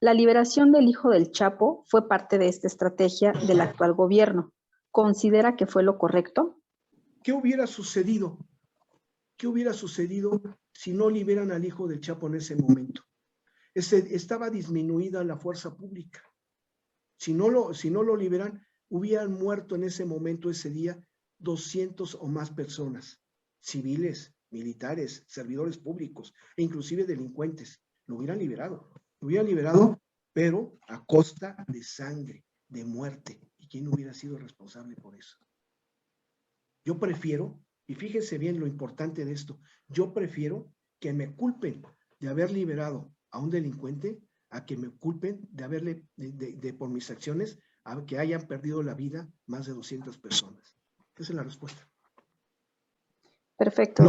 La liberación del hijo del Chapo fue parte de esta estrategia del actual gobierno. ¿Considera que fue lo correcto? ¿Qué hubiera sucedido? ¿Qué hubiera sucedido si no liberan al hijo del Chapo en ese momento? Estaba disminuida la fuerza pública. Si no lo liberan, hubieran muerto en ese momento, ese día, 200 o más personas, civiles, militares, servidores públicos e inclusive delincuentes. Lo hubieran liberado, pero a costa de sangre, de muerte. ¿Y quién hubiera sido responsable por eso? Yo prefiero, y fíjense bien lo importante de esto, yo prefiero que me culpen de haber liberado a un delincuente a que me culpen de haberle, por mis acciones, a que hayan perdido la vida más de 200 personas. Esa es la respuesta. Perfecto.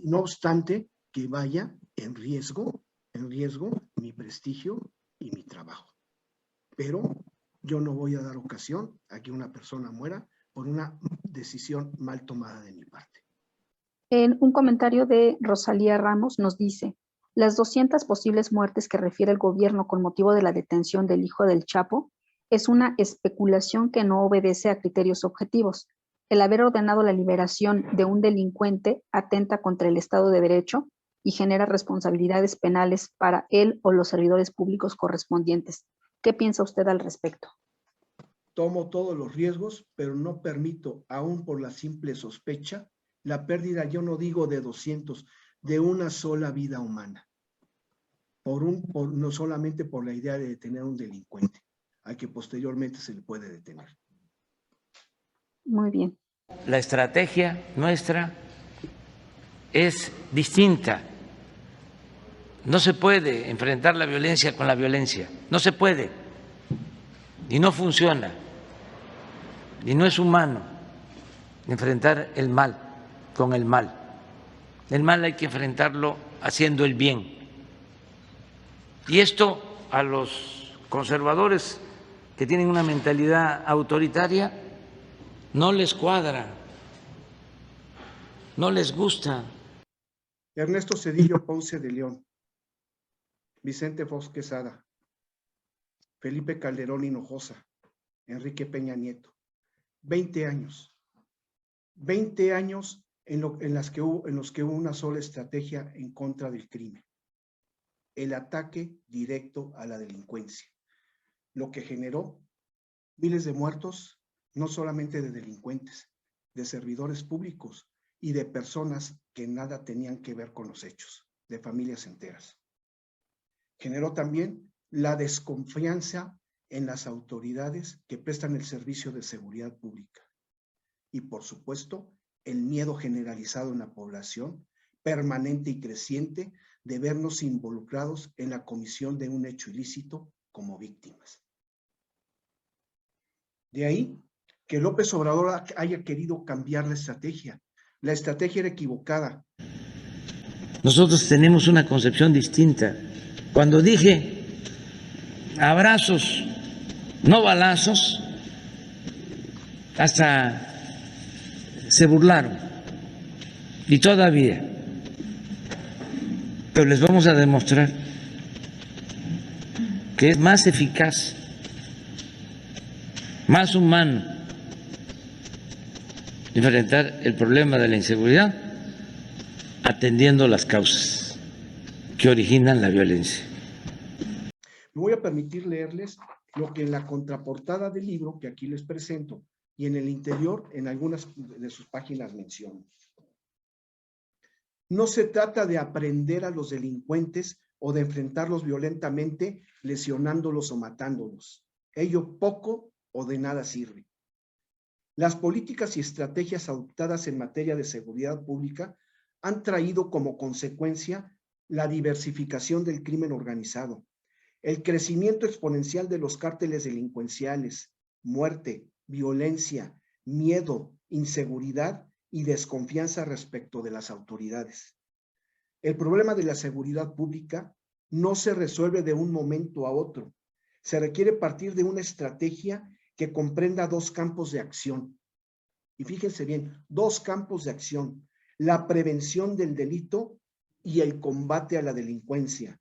No obstante que vaya en riesgo mi prestigio y mi trabajo. Pero yo no voy a dar ocasión a que una persona muera por una decisión mal tomada de mi parte. En un comentario de Rosalía Ramos nos dice: las 200 posibles muertes que refiere el gobierno con motivo de la detención del hijo del Chapo es una especulación que no obedece a criterios objetivos. El haber ordenado la liberación de un delincuente atenta contra el Estado de Derecho y genera responsabilidades penales para él o los servidores públicos correspondientes. ¿Qué piensa usted al respecto? Tomo todos los riesgos, pero no permito, aún por la simple sospecha, la pérdida, yo no digo de 200, de una sola vida humana. No solamente por la idea de detener a un delincuente, al que posteriormente se le puede detener. Muy bien. La estrategia nuestra es distinta. No se puede enfrentar la violencia con la violencia, no se puede. Y no funciona. Y no es humano enfrentar el mal con el mal. El mal hay que enfrentarlo haciendo el bien. Y esto a los conservadores que tienen una mentalidad autoritaria no les cuadra, no les gusta. Ernesto Zedillo Ponce de León, Vicente Fox Quesada, Felipe Calderón Hinojosa, Enrique Peña Nieto. 20 años. 20 años en los que hubo una sola estrategia en contra del crimen. El ataque directo a la delincuencia. Lo que generó miles de muertos, no solamente de delincuentes, de servidores públicos y de personas que nada tenían que ver con los hechos, de familias enteras. Generó también la desconfianza en las autoridades que prestan el servicio de seguridad pública. Y por supuesto, el miedo generalizado en la población, permanente y creciente, de vernos involucrados en la comisión de un hecho ilícito como víctimas. De ahí que López Obrador haya querido cambiar la estrategia. La estrategia era equivocada. Nosotros tenemos una concepción distinta. Cuando dije abrazos, no balazos, hasta se burlaron. Y todavía. Pero les vamos a demostrar que es más eficaz, más humano enfrentar el problema de la inseguridad atendiendo las causas que originan la violencia. Me voy a permitir leerles lo que en la contraportada del libro que aquí les presento y en el interior, en algunas de sus páginas menciono. No se trata de aprender a los delincuentes o de enfrentarlos violentamente, lesionándolos o matándolos. Ello poco o de nada sirve. Las políticas y estrategias adoptadas en materia de seguridad pública han traído como consecuencia la diversificación del crimen organizado, el crecimiento exponencial de los cárteles delincuenciales, muerte, violencia, miedo, inseguridad y desconfianza respecto de las autoridades. El problema de la seguridad pública no se resuelve de un momento a otro. Se requiere partir de una estrategia que comprenda dos campos de acción. Y fíjense bien, dos campos de acción: la prevención del delito y el combate a la delincuencia,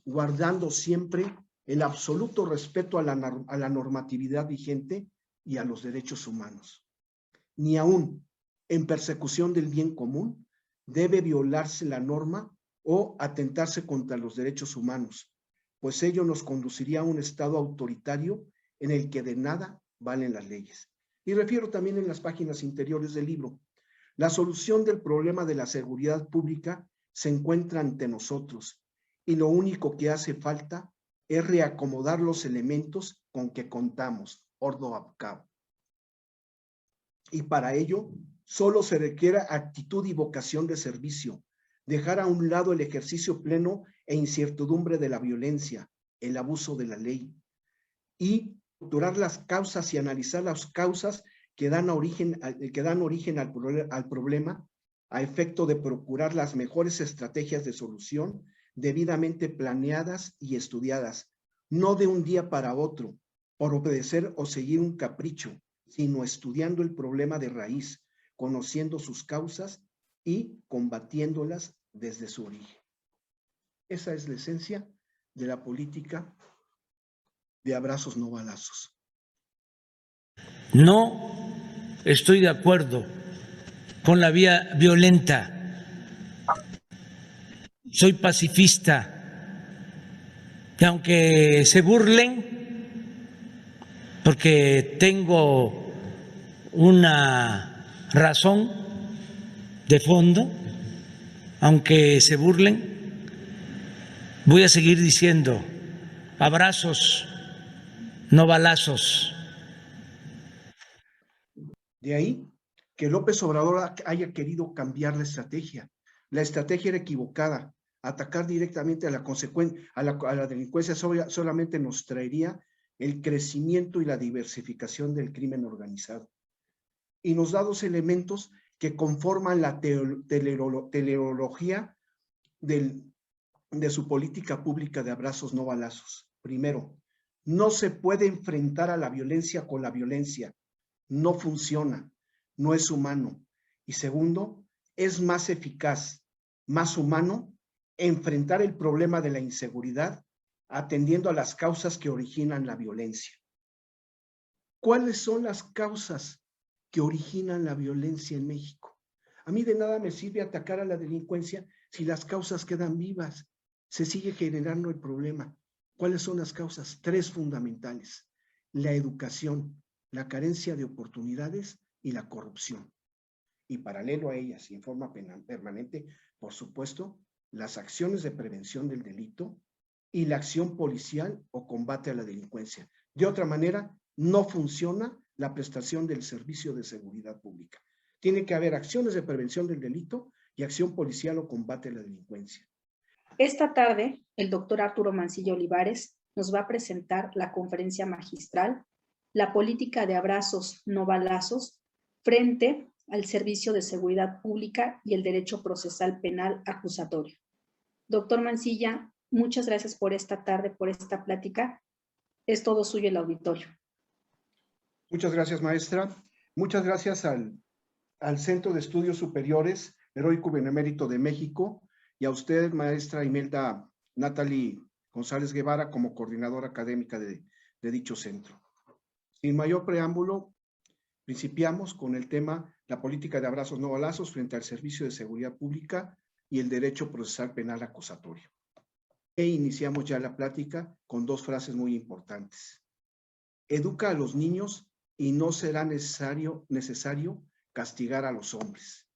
guardando siempre el absoluto respeto a la normatividad vigente y a los derechos humanos. Ni aún en persecución del bien común debe violarse la norma o atentarse contra los derechos humanos, pues ello nos conduciría a un estado autoritario en el que de nada valen las leyes. Y refiero también en las páginas interiores del libro. La solución del problema de la seguridad pública se encuentra ante nosotros y lo único que hace falta es reacomodar los elementos con que contamos, ordo ab cabo. Y para ello, solo se requiere actitud y vocación de servicio, dejar a un lado el ejercicio pleno e incertidumbre de la violencia, el abuso de la ley, y estructurar las causas y analizar las causas que dan origen al problema a efecto de procurar las mejores estrategias de solución debidamente planeadas y estudiadas, no de un día para otro, por obedecer o seguir un capricho, sino estudiando el problema de raíz, conociendo sus causas y combatiéndolas desde su origen. Esa es la esencia de la política de abrazos no balazos. No estoy de acuerdo con la vía violenta. Soy pacifista. Y aunque se burlen, porque tengo una razón de fondo, aunque se burlen, voy a seguir diciendo abrazos, no balazos. De ahí que López Obrador haya querido cambiar la estrategia. La estrategia era equivocada. Atacar directamente a la delincuencia solamente nos traería el crecimiento y la diversificación del crimen organizado. Y nos da dos elementos que conforman la teleología de su política pública de abrazos no balazos. Primero, no se puede enfrentar a la violencia con la violencia. No funciona, no es humano. Y segundo, es más eficaz, más humano, enfrentar el problema de la inseguridad atendiendo a las causas que originan la violencia. ¿Cuáles son las causas que originan la violencia en México? A mí de nada me sirve atacar a la delincuencia si las causas quedan vivas. Se sigue generando el problema. ¿Cuáles son las causas? Tres fundamentales: la educación, la carencia de oportunidades y la corrupción. Y paralelo a ellas y en forma permanente, por supuesto, las acciones de prevención del delito y la acción policial o combate a la delincuencia. De otra manera, no funciona la prestación del servicio de seguridad pública. Tiene que haber acciones de prevención del delito y acción policial o combate a la delincuencia. Esta tarde, el doctor Arturo Mancilla Olivares nos va a presentar la conferencia magistral La política de abrazos no balazos frente al servicio de seguridad pública y el derecho procesal penal acusatorio. Doctor Mancilla, muchas gracias por esta tarde, por esta plática. Es todo suyo el auditorio. Muchas gracias, maestra. Muchas gracias al Centro de Estudios Superiores Heroico Benemérito de México y a usted, maestra Imelda Natalie González Guevara, como coordinadora académica de dicho centro. Sin mayor preámbulo, principiamos con el tema la política de abrazos no balazos frente al servicio de seguridad pública y el derecho procesal penal acusatorio. E iniciamos ya la plática con dos frases muy importantes. Educa a los niños y no será necesario castigar a los hombres,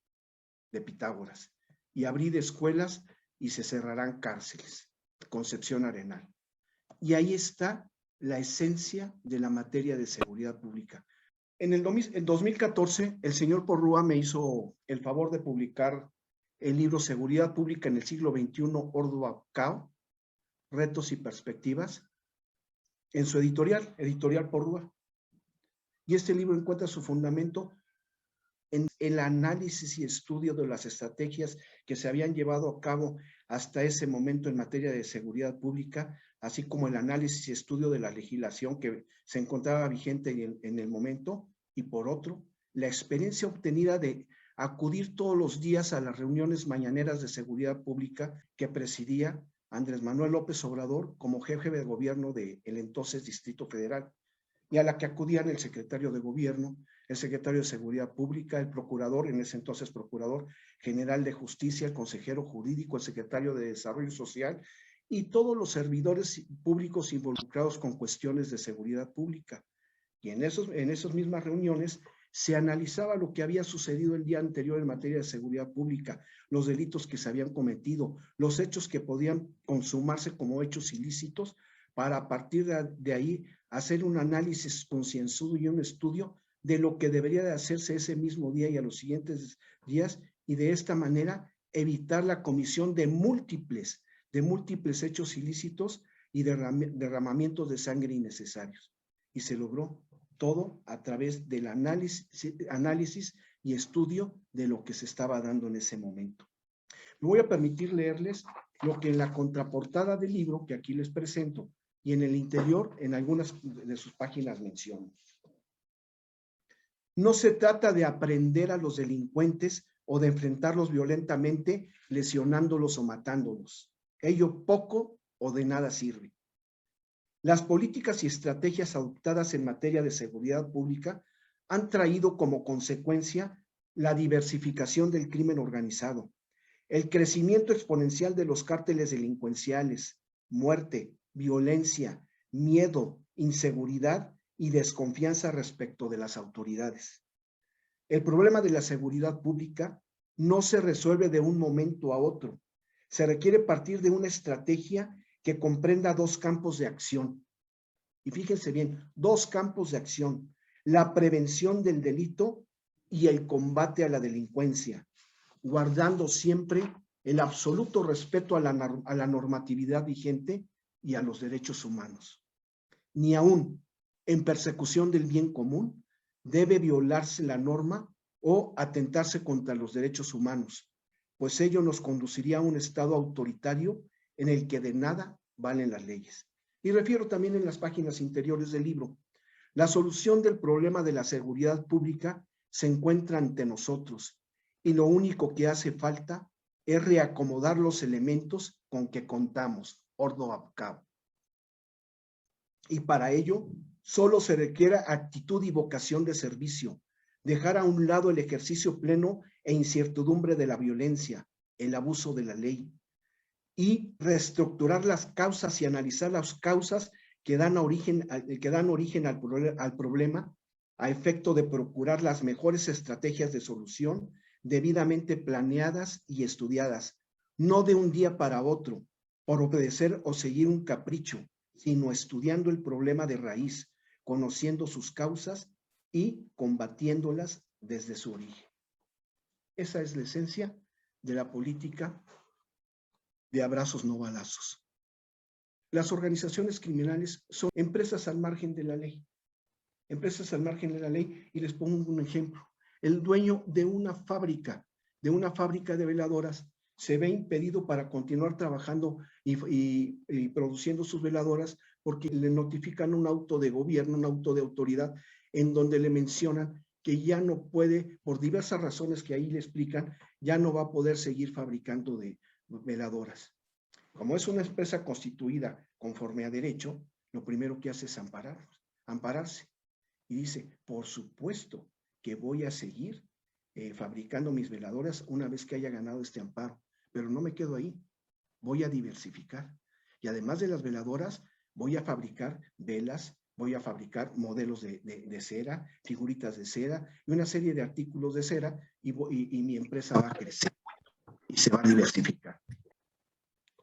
de Pitágoras. Y abrid escuelas y se cerrarán cárceles. Concepción Arenal. Y ahí está la esencia de la materia de seguridad pública. En 2014, el señor Porrúa me hizo el favor de publicar el libro Seguridad Pública en el siglo XXI, Ordo ab Cao, Retos y Perspectivas, en su editorial Porrúa. Y este libro encuentra su fundamento en el análisis y estudio de las estrategias que se habían llevado a cabo hasta ese momento en materia de seguridad pública, así como el análisis y estudio de la legislación que se encontraba vigente en el momento, y por otro, la experiencia obtenida de acudir todos los días a las reuniones mañaneras de seguridad pública que presidía Andrés Manuel López Obrador como jefe de gobierno del entonces Distrito Federal, y a la que acudían el secretario de Gobierno, el secretario de Seguridad Pública, el procurador, en ese entonces Procurador General de Justicia, el consejero jurídico, el secretario de Desarrollo Social y todos los servidores públicos involucrados con cuestiones de seguridad pública. Y en esas mismas reuniones se analizaba lo que había sucedido el día anterior en materia de seguridad pública, los delitos que se habían cometido, los hechos que podían consumarse como hechos ilícitos, para a partir de ahí hacer un análisis concienzudo y un estudio de lo que debería de hacerse ese mismo día y a los siguientes días, y de esta manera evitar la comisión de múltiples hechos ilícitos y derramamientos de sangre innecesarios. Y se logró todo a través del análisis y estudio de lo que se estaba dando en ese momento. Me voy a permitir leerles lo que en la contraportada del libro que aquí les presento y en el interior, en algunas de sus páginas menciono. No se trata de aprender a los delincuentes o de enfrentarlos violentamente, lesionándolos o matándolos. Ello poco o de nada sirve. Las políticas y estrategias adoptadas en materia de seguridad pública han traído como consecuencia la diversificación del crimen organizado, el crecimiento exponencial de los cárteles delincuenciales, muerte, violencia, miedo, inseguridad y desconfianza respecto de las autoridades. El problema de la seguridad pública no se resuelve de un momento a otro. Se requiere partir de una estrategia que comprenda dos campos de acción. Y fíjense bien, dos campos de acción: la prevención del delito y el combate a la delincuencia, guardando siempre el absoluto respeto a la normatividad vigente y a los derechos humanos. Ni aún en persecución del bien común debe violarse la norma o atentarse contra los derechos humanos, pues ello nos conduciría a un estado autoritario en el que de nada valen las leyes. Y refiero también en las páginas interiores del libro. La solución del problema de la seguridad pública se encuentra ante nosotros y lo único que hace falta es reacomodar los elementos con que contamos, ordo ab cabo. Y para ello solo se requiere actitud y vocación de servicio, dejar a un lado el ejercicio pleno e incertidumbre de la violencia, el abuso de la ley, y reestructurar las causas y analizar las causas que dan origen al problema, a efecto de procurar las mejores estrategias de solución debidamente planeadas y estudiadas, no de un día para otro, por obedecer o seguir un capricho, sino estudiando el problema de raíz, conociendo sus causas y combatiéndolas desde su origen. Esa es la esencia de la política de abrazos no balazos. Las organizaciones criminales son empresas al margen de la ley. Empresas al margen de la ley, y les pongo un ejemplo. El dueño de una fábrica de veladoras se ve impedido para continuar trabajando y produciendo sus veladoras porque le notifican un auto de gobierno, un auto de autoridad, en donde le mencionan que ya no puede, por diversas razones que ahí le explican, ya no va a poder seguir fabricando de veladoras. Como es una empresa constituida conforme a derecho, lo primero que hace es ampararse. Y dice, por supuesto que voy a seguir fabricando mis veladoras una vez que haya ganado este amparo, pero no me quedo ahí, voy a diversificar. Y además de las veladoras, voy a fabricar velas, voy a fabricar modelos de cera, figuritas de cera y una serie de artículos de cera, y mi empresa va a crecer y se va a diversificar.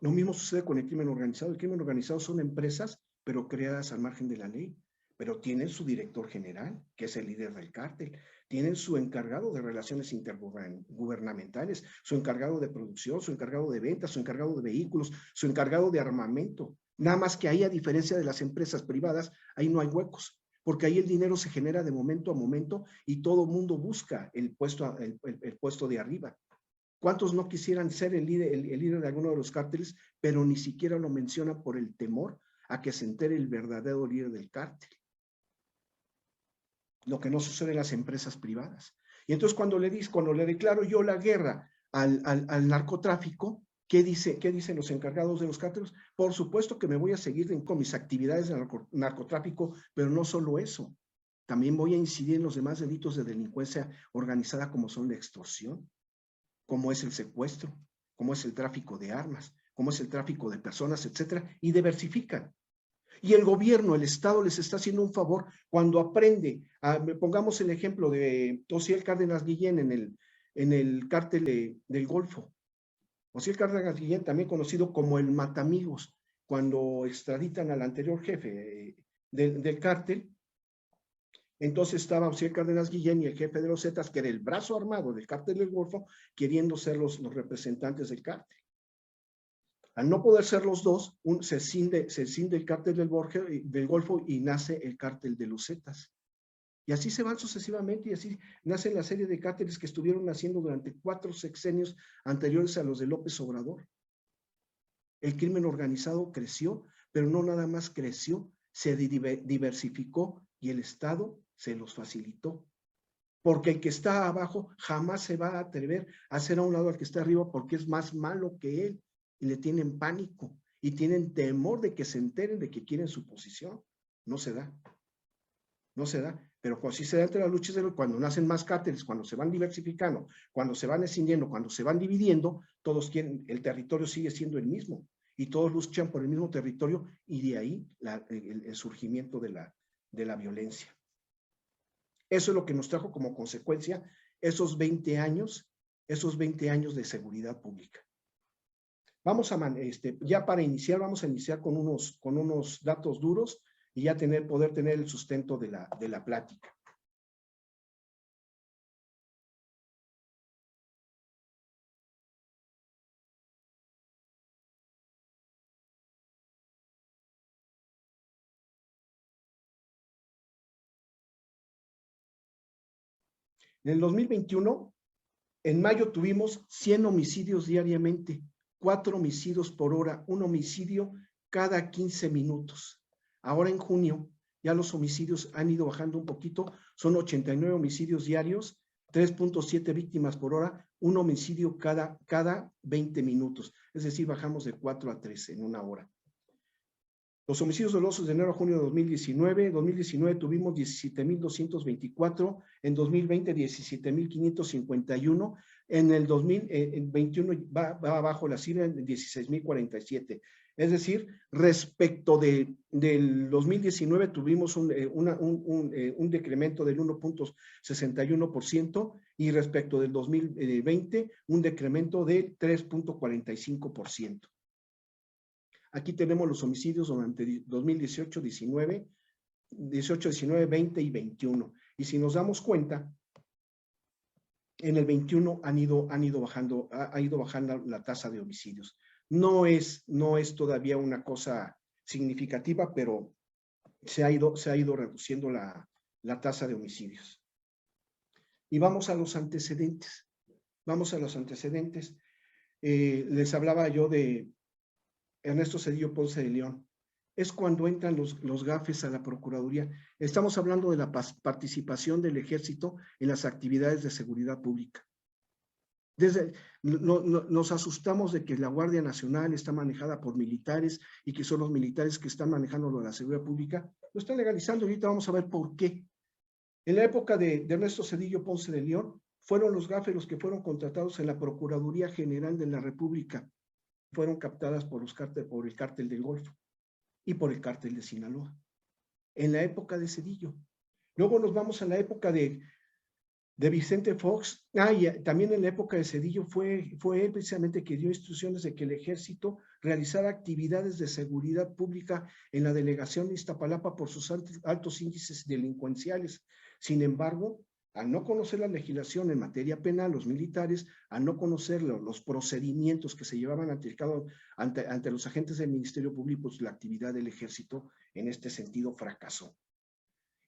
Lo mismo sucede con el crimen organizado. El crimen organizado son empresas, pero creadas al margen de la ley, pero tienen su director general, que es el líder del cártel, tienen su encargado de relaciones intergubernamentales, su encargado de producción, su encargado de ventas, su encargado de vehículos, su encargado de armamento. Nada más que ahí, a diferencia de las empresas privadas, ahí no hay huecos, porque ahí el dinero se genera de momento a momento y todo mundo busca el puesto de arriba. ¿Cuántos no quisieran ser el líder de alguno de los cárteles, pero ni siquiera lo mencionan por el temor a que se entere el verdadero líder del cártel? Lo que no sucede en las empresas privadas. Y entonces cuando le declaro yo la guerra al narcotráfico, ¿Qué dicen los encargados de los cárteles? Por supuesto que me voy a seguir con mis actividades de narcotráfico, pero no solo eso. También voy a incidir en los demás delitos de delincuencia organizada, como son la extorsión, como es el secuestro, como es el tráfico de armas, como es el tráfico de personas, etcétera, y diversifican. Y el gobierno, el Estado, les está haciendo un favor cuando aprende. Pongamos el ejemplo de Osiel Cárdenas Guillén en el cártel del Golfo. Osiel Cárdenas Guillén, también conocido como el Matamigos, cuando extraditan al anterior jefe del cártel. Entonces estaba Osiel Cárdenas Guillén y el jefe de los Zetas, que era el brazo armado del cártel del Golfo, queriendo ser los representantes del cártel. Al no poder ser los dos, se cinde el cártel del Golfo y nace el cártel de los Zetas. Y así se van sucesivamente, y así nace la serie de cárteles que estuvieron naciendo durante 4 sexenios anteriores a los de López Obrador. El crimen organizado creció, pero no nada más creció, se diversificó y el Estado se los facilitó. Porque el que está abajo jamás se va a atrever a hacer a un lado al que está arriba, porque es más malo que él, y le tienen pánico, y tienen temor de que se enteren de que quieren su posición. No se da. No se da, pero sí se da entre las luchas cuando nacen más cárteles, cuando se van diversificando, cuando se van escindiendo, cuando se van dividiendo, todos quieren, el territorio sigue siendo el mismo, y todos luchan por el mismo territorio, y de ahí el surgimiento de la violencia. Eso es lo que nos trajo como consecuencia esos 20 años de seguridad pública. Vamos ya para iniciar, vamos a iniciar con unos datos duros, y ya poder tener el sustento de la plática. En el 2021, en mayo tuvimos 100 homicidios diariamente, 4 homicidios por hora, un homicidio cada 15 minutos. Ahora en junio ya los homicidios han ido bajando un poquito, son 89 homicidios diarios, 3.7 víctimas por hora, un homicidio cada 20 minutos. Es decir, bajamos de 4 a 3 en una hora. Los homicidios dolosos de enero a junio de 2019. En 2019 tuvimos 17,224, en 2020 17,551, en el 2021 va abajo la cifra en 16,047. Es decir, respecto del 2019 tuvimos un decremento del 1.61% y respecto del 2020 un decremento del 3.45%. Aquí tenemos los homicidios durante 2018, 19, 20 y 21. Y si nos damos cuenta, en el 21 ha ido bajando la tasa de homicidios. No es todavía una cosa significativa, pero se ha ido reduciendo la tasa de homicidios. Y vamos a los antecedentes. Les hablaba yo de Ernesto Zedillo Ponce de León. Es cuando entran los gafes a la Procuraduría. Estamos hablando de la participación del Ejército en las actividades de seguridad pública. Nos asustamos de que la Guardia Nacional está manejada por militares y que son los militares que están manejando lo de la seguridad pública. Lo están legalizando, ahorita vamos a ver por qué. En la época de Ernesto Zedillo Ponce de León, fueron los gafes los que fueron contratados en la Procuraduría General de la República. Fueron captadas por el cártel del Golfo y por el cártel de Sinaloa, en la época de Zedillo. Luego nos vamos a la época de Vicente Fox. Y también en la época de Zedillo fue él precisamente que dio instrucciones de que el Ejército realizara actividades de seguridad pública en la delegación de Iztapalapa por sus altos índices delincuenciales. Sin embargo, al no conocer la legislación en materia penal, los militares, al no conocer los procedimientos que se llevaban ante los agentes del Ministerio Público, pues la actividad del Ejército en este sentido fracasó.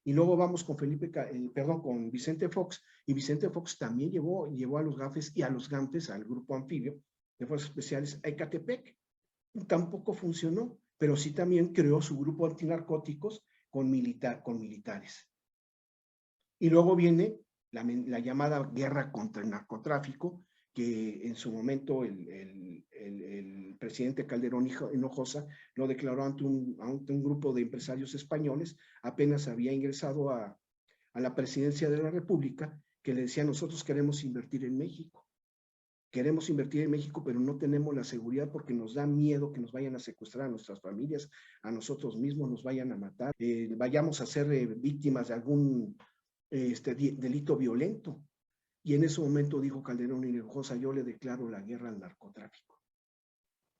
Y luego vamos con con Vicente Fox, y Vicente Fox también llevó a los gafes y a los GAMPES, al Grupo Anfibio de Fuerzas Especiales, a Ecatepec. Tampoco funcionó, pero sí también creó su grupo antinarcóticos con militares. Y luego viene la llamada guerra contra el narcotráfico, que en su momento el presidente Calderón Hinojosa lo declaró ante un grupo de empresarios españoles, apenas había ingresado a la presidencia de la República, que le decía: nosotros queremos invertir en México. Queremos invertir en México, pero no tenemos la seguridad porque nos da miedo que nos vayan a secuestrar a nuestras familias, a nosotros mismos, nos vayan a matar, vayamos a ser víctimas de algún delito violento. Y en ese momento dijo Calderón Hinojosa: yo le declaro la guerra al narcotráfico.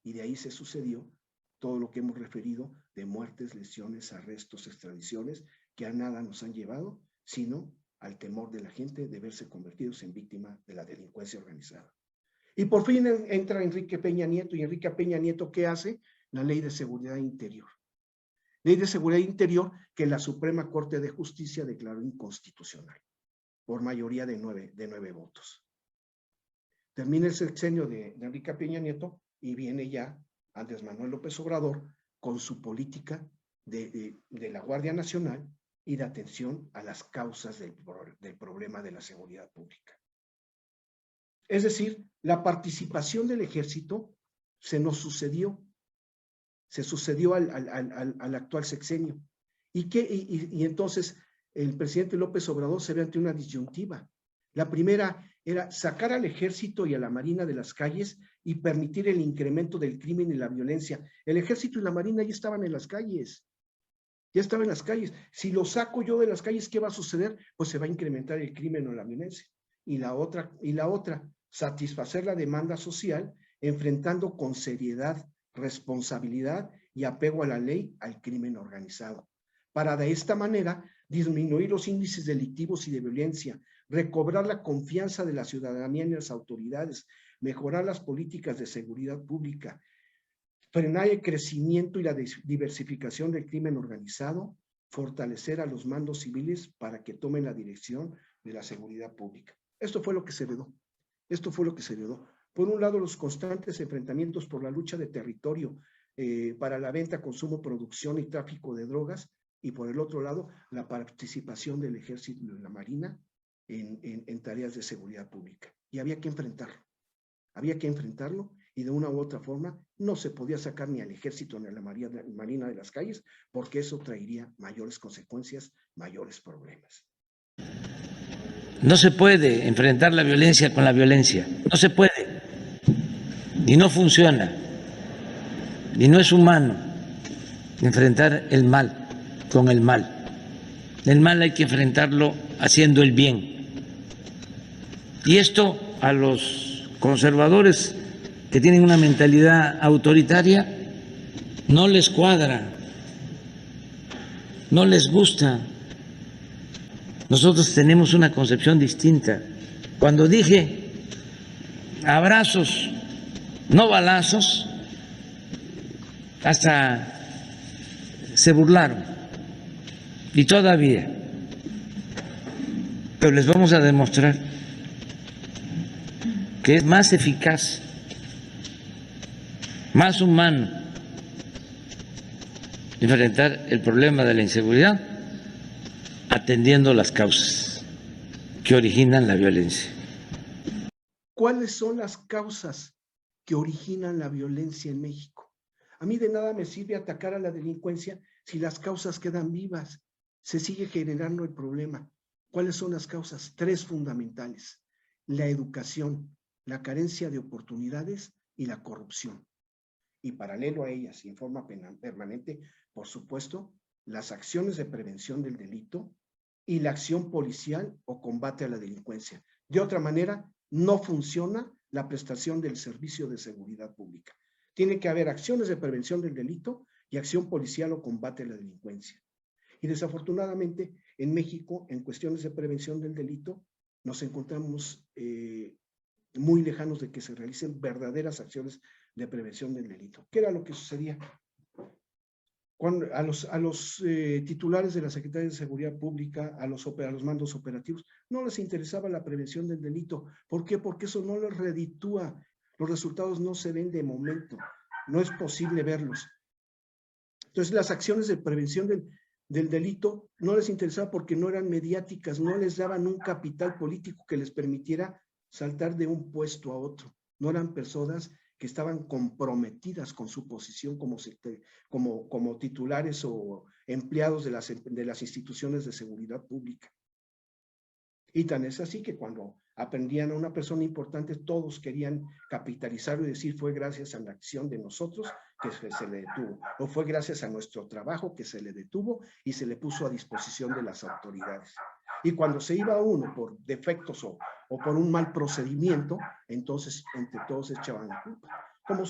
Y de ahí se sucedió todo lo que hemos referido de muertes, lesiones, arrestos, extradiciones, que a nada nos han llevado, sino al temor de la gente de verse convertidos en víctima de la delincuencia organizada. Y por fin entra Enrique Peña Nieto, y Enrique Peña Nieto, ¿qué hace? La Ley de Seguridad Interior. Ley de Seguridad Interior que la Suprema Corte de Justicia declaró inconstitucional, por mayoría de 9 votos. Termina el sexenio de Enrique Peña Nieto y viene ya Andrés Manuel López Obrador con su política de la Guardia Nacional y de atención a las causas del problema de la seguridad pública. Es decir, la participación del ejército se sucedió al actual sexenio. Y entonces el presidente López Obrador se ve ante una disyuntiva. La primera era sacar al ejército y a la marina de las calles y permitir el incremento del crimen y la violencia. El ejército y la marina ya estaban en las calles. Si lo saco yo de las calles, ¿qué va a suceder? Pues se va a incrementar el crimen o la violencia. Y la otra, satisfacer la demanda social, enfrentando con seriedad, responsabilidad y apego a la ley al crimen organizado, para de esta manera disminuir los índices delictivos y de violencia, recobrar la confianza de la ciudadanía en las autoridades, mejorar las políticas de seguridad pública, frenar el crecimiento y la diversificación del crimen organizado, fortalecer a los mandos civiles para que tomen la dirección de la seguridad pública. Esto fue lo que se heredó. Por un lado, los constantes enfrentamientos por la lucha de territorio para la venta, consumo, producción y tráfico de drogas, y por el otro lado, la participación del ejército y de la marina en tareas de seguridad pública. Y había que enfrentarlo, y de una u otra forma no se podía sacar ni al ejército ni a la marina de las calles, porque eso traería mayores consecuencias, mayores problemas. No se puede enfrentar la violencia con la violencia, no se puede, y no funciona, y no es humano enfrentar el mal con el mal. El mal hay que enfrentarlo haciendo el bien. Y esto a los conservadores que tienen una mentalidad autoritaria no les cuadra, no les gusta. Nosotros tenemos una concepción distinta. Cuando dije abrazos, no balazos, hasta se burlaron. Y todavía. Pero les vamos a demostrar que es más eficaz, más humano enfrentar el problema de la inseguridad atendiendo las causas que originan la violencia. ¿Cuáles son las causas que originan la violencia en México? A mí de nada me sirve atacar a la delincuencia si las causas quedan vivas. Se sigue generando el problema. ¿Cuáles son las causas? 3 fundamentales: la educación, la carencia de oportunidades y la corrupción. Y paralelo a ellas y en forma permanente, por supuesto, las acciones de prevención del delito y la acción policial o combate a la delincuencia. De otra manera, no funciona la prestación del servicio de seguridad pública. Tiene que haber acciones de prevención del delito y acción policial o combate a la delincuencia. Y desafortunadamente, en México, en cuestiones de prevención del delito, nos encontramos muy lejanos de que se realicen verdaderas acciones de prevención del delito. ¿Qué era lo que sucedía? Cuando a los titulares de la Secretaría de Seguridad Pública, a los mandos operativos, no les interesaba la prevención del delito. ¿Por qué? Porque eso no les reditúa. Los resultados no se ven de momento. No es posible verlos. Entonces, las acciones de prevención del delito no les interesaba porque no eran mediáticas, no les daban un capital político que les permitiera saltar de un puesto a otro. No eran personas que estaban comprometidas con su posición como titulares o empleados de las instituciones de seguridad pública. Y tan es así que cuando aprendían a una persona importante, todos querían capitalizarlo y decir fue gracias a la acción de nosotros que se le detuvo, o fue gracias a nuestro trabajo que se le detuvo y se le puso a disposición de las autoridades. Y cuando se iba uno por defectos o por un mal procedimiento, entonces entre todos echaban la culpa, como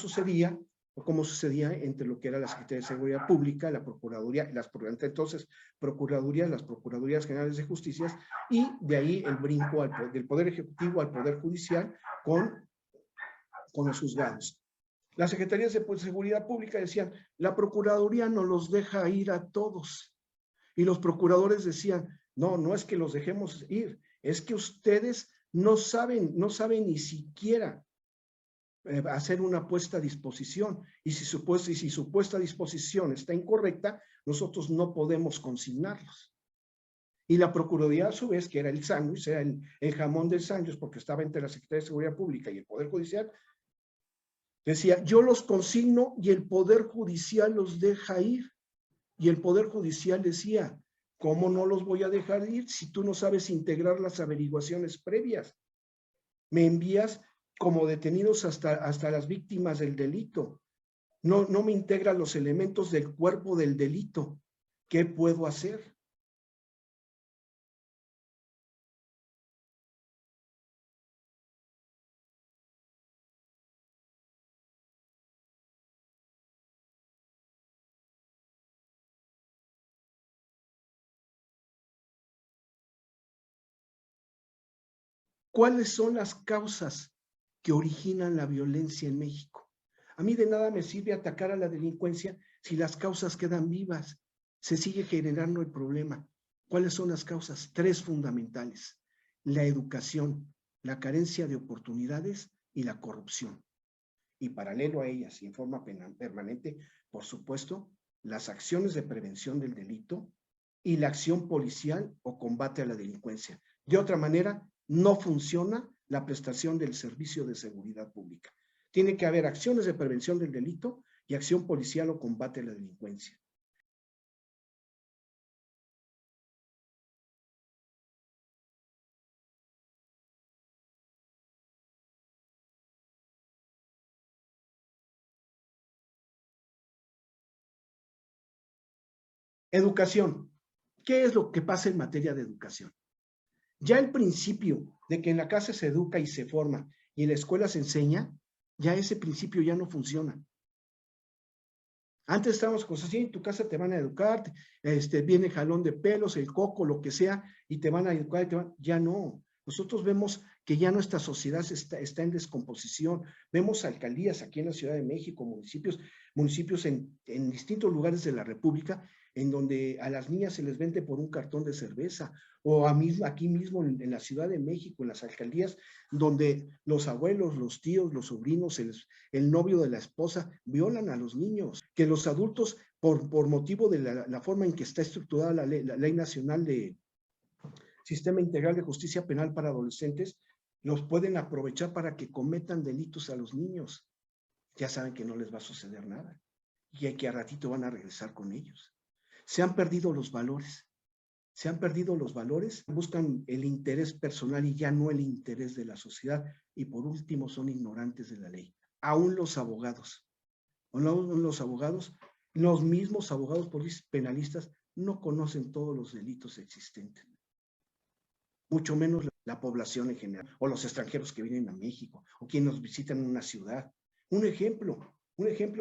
sucedía entre lo que era la Secretaría de Seguridad Pública, la Procuraduría, las Procuradurías Generales de Justicia, y de ahí el brinco del Poder Ejecutivo al Poder Judicial con los juzgados. Las Secretarías de Seguridad Pública decían, la Procuraduría no los deja ir a todos. Y los procuradores decían, no es que los dejemos ir, es que ustedes no saben ni siquiera hacer una puesta a disposición, y si su puesta a disposición está incorrecta, nosotros no podemos consignarlos. Y la Procuraduría, a su vez, que era el sándwich, era el jamón del sándwich, porque estaba entre la Secretaría de Seguridad Pública y el Poder Judicial, decía, yo los consigno y el Poder Judicial los deja ir. Y el Poder Judicial decía, ¿cómo no los voy a dejar ir si tú no sabes integrar las averiguaciones previas? Me envías como detenidos hasta las víctimas del delito. No me integran los elementos del cuerpo del delito. ¿Qué puedo hacer? ¿Cuáles son las causas que originan la violencia en México? A mí de nada me sirve atacar a la delincuencia si las causas quedan vivas. Se sigue generando el problema. ¿Cuáles son las causas? 3 fundamentales: la educación, la carencia de oportunidades y la corrupción. Y paralelo a ellas y en forma permanente, por supuesto, las acciones de prevención del delito y la acción policial o combate a la delincuencia. De otra manera, no funciona la prestación del servicio de seguridad pública. Tiene que haber acciones de prevención del delito y acción policial o combate a la delincuencia. Educación. ¿Qué es lo que pasa en materia de educación? Ya el principio de que en la casa se educa y se forma y en la escuela se enseña, ya ese principio ya no funciona. Antes estábamos con así, en tu casa te van a educar, viene jalón de pelos, el coco, lo que sea, y te van a educar, ya no. Nosotros vemos que ya nuestra sociedad está en descomposición. Vemos alcaldías aquí en la Ciudad de México, municipios en distintos lugares de la República, en donde a las niñas se les vende por un cartón de cerveza, o aquí mismo en la Ciudad de México, en las alcaldías, donde los abuelos, los tíos, los sobrinos, el novio de la esposa violan a los niños, que los adultos, por motivo de la forma en que está estructurada la ley nacional de Sistema Integral de Justicia Penal para Adolescentes, los pueden aprovechar para que cometan delitos a los niños. Ya saben que no les va a suceder nada y que a ratito van a regresar con ellos. Se han perdido los valores. Buscan el interés personal y ya no el interés de la sociedad, y por último son ignorantes de la ley. Aún los abogados, los mismos abogados penalistas no conocen todos los delitos existentes, mucho menos la población en general, o los extranjeros que vienen a México, o quienes nos visitan en una ciudad. Un ejemplo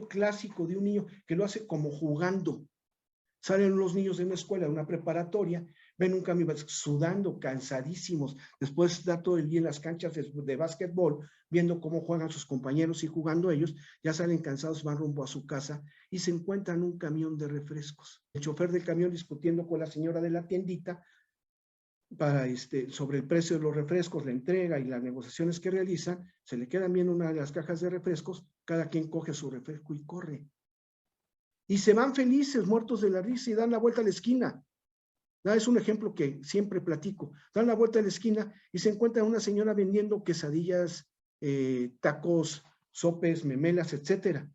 clásico de un niño que lo hace como jugando. Salen los niños de una escuela, de una preparatoria, ven un camión sudando, cansadísimos, después de estar todo el día en las canchas de básquetbol, viendo cómo juegan sus compañeros y jugando ellos, ya salen cansados, van rumbo a su casa y se encuentran un camión de refrescos. El chofer del camión discutiendo con la señora de la tiendita sobre el precio de los refrescos, la entrega y las negociaciones que realizan, se le quedan viendo una de las cajas de refrescos, cada quien coge su refresco y corre. Y se van felices, muertos de la risa, y dan la vuelta a la esquina. Es un ejemplo que siempre platico. Dan la vuelta a la esquina y se encuentra una señora vendiendo quesadillas, tacos, sopes, memelas, etcétera.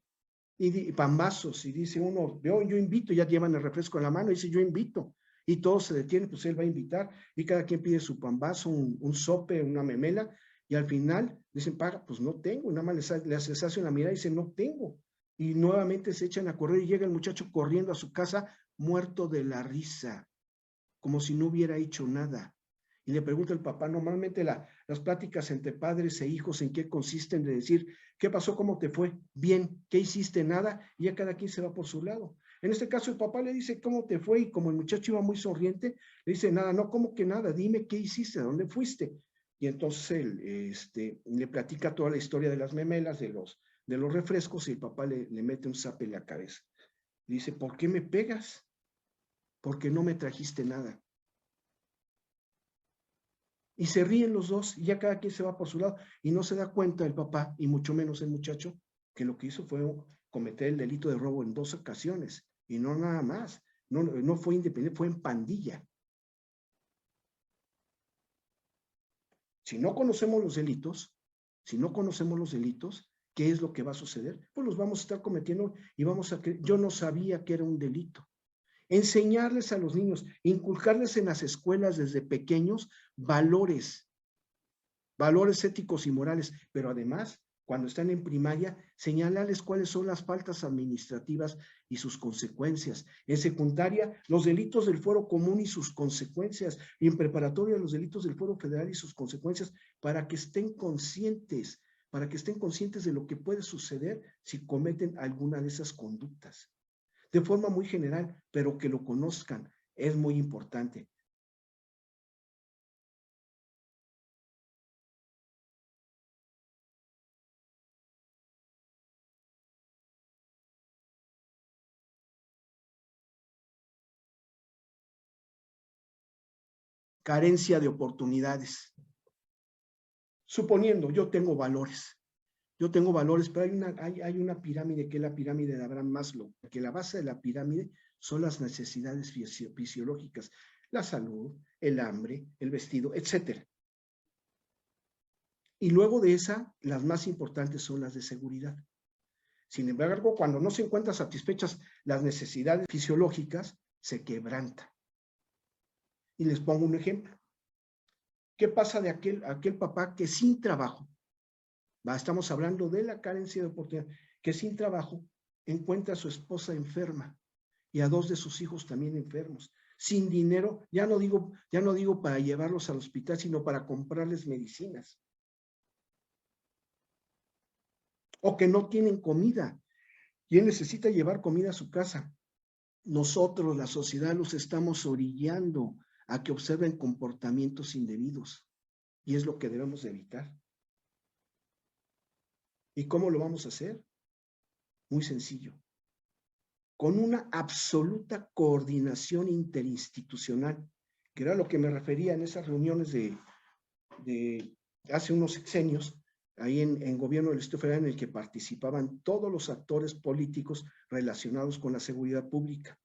Y pambazos. Y dice uno, yo invito, ya llevan el refresco en la mano, y dice, yo invito. Y todos se detienen, pues él va a invitar. Y cada quien pide su pambazo, un sope, una memela. Y al final dicen, paga, pues no tengo. Y nada más les hace una mirada y dicen, no tengo. Y nuevamente se echan a correr y llega el muchacho corriendo a su casa muerto de la risa, como si no hubiera hecho nada. Y le pregunta el papá, normalmente las pláticas entre padres e hijos, ¿en qué consisten? De decir, ¿qué pasó? ¿Cómo te fue? Bien. ¿Qué hiciste? Nada. Y ya cada quien se va por su lado. En este caso el papá le dice, ¿cómo te fue? Y como el muchacho iba muy sonriente, le dice, nada, no, ¿cómo que nada? Dime, ¿qué hiciste? ¿A dónde fuiste? Y entonces él le platica toda la historia de las memelas, de los refrescos, y el papá le mete un zape en la cabeza. Le dice, ¿por qué me pegas? Porque no me trajiste nada. Y se ríen los dos, y ya cada quien se va por su lado, y no se da cuenta el papá, y mucho menos el muchacho, que lo que hizo fue cometer el delito de robo en 2 ocasiones, y no nada más. No fue independiente, fue en pandilla. Si no conocemos los delitos, ¿qué es lo que va a suceder? Pues los vamos a estar cometiendo y vamos a creer. Yo no sabía que era un delito. Enseñarles a los niños, inculcarles en las escuelas desde pequeños valores éticos y morales, pero además, cuando están en primaria, señalarles cuáles son las faltas administrativas y sus consecuencias. En secundaria, los delitos del fuero común y sus consecuencias. Y en preparatoria, los delitos del fuero federal y sus consecuencias, para que estén conscientes de lo que puede suceder si cometen alguna de esas conductas. De forma muy general, pero que lo conozcan, es muy importante. Carencia de oportunidades. Suponiendo, yo tengo valores, pero hay una pirámide que es la pirámide de Abraham Maslow, que la base de la pirámide son las necesidades fisiológicas, la salud, el hambre, el vestido, etc. Y luego de esa, las más importantes son las de seguridad. Sin embargo, cuando no se encuentran satisfechas las necesidades fisiológicas, se quebranta. Y les pongo un ejemplo. ¿Qué pasa de aquel papá que sin trabajo, estamos hablando de la carencia de oportunidad, que sin trabajo encuentra a su esposa enferma y a 2 de sus hijos también enfermos, sin dinero, ya no digo para llevarlos al hospital, sino para comprarles medicinas? O que no tienen comida y él necesita llevar comida a su casa. Nosotros, la sociedad, los estamos orillando a que observen comportamientos indebidos, y es lo que debemos de evitar. ¿Y cómo lo vamos a hacer? Muy sencillo. Con una absoluta coordinación interinstitucional, que era lo que me refería en esas reuniones de hace unos sexenios, ahí en gobierno del Distrito Federal, en el que participaban todos los actores políticos relacionados con la seguridad pública,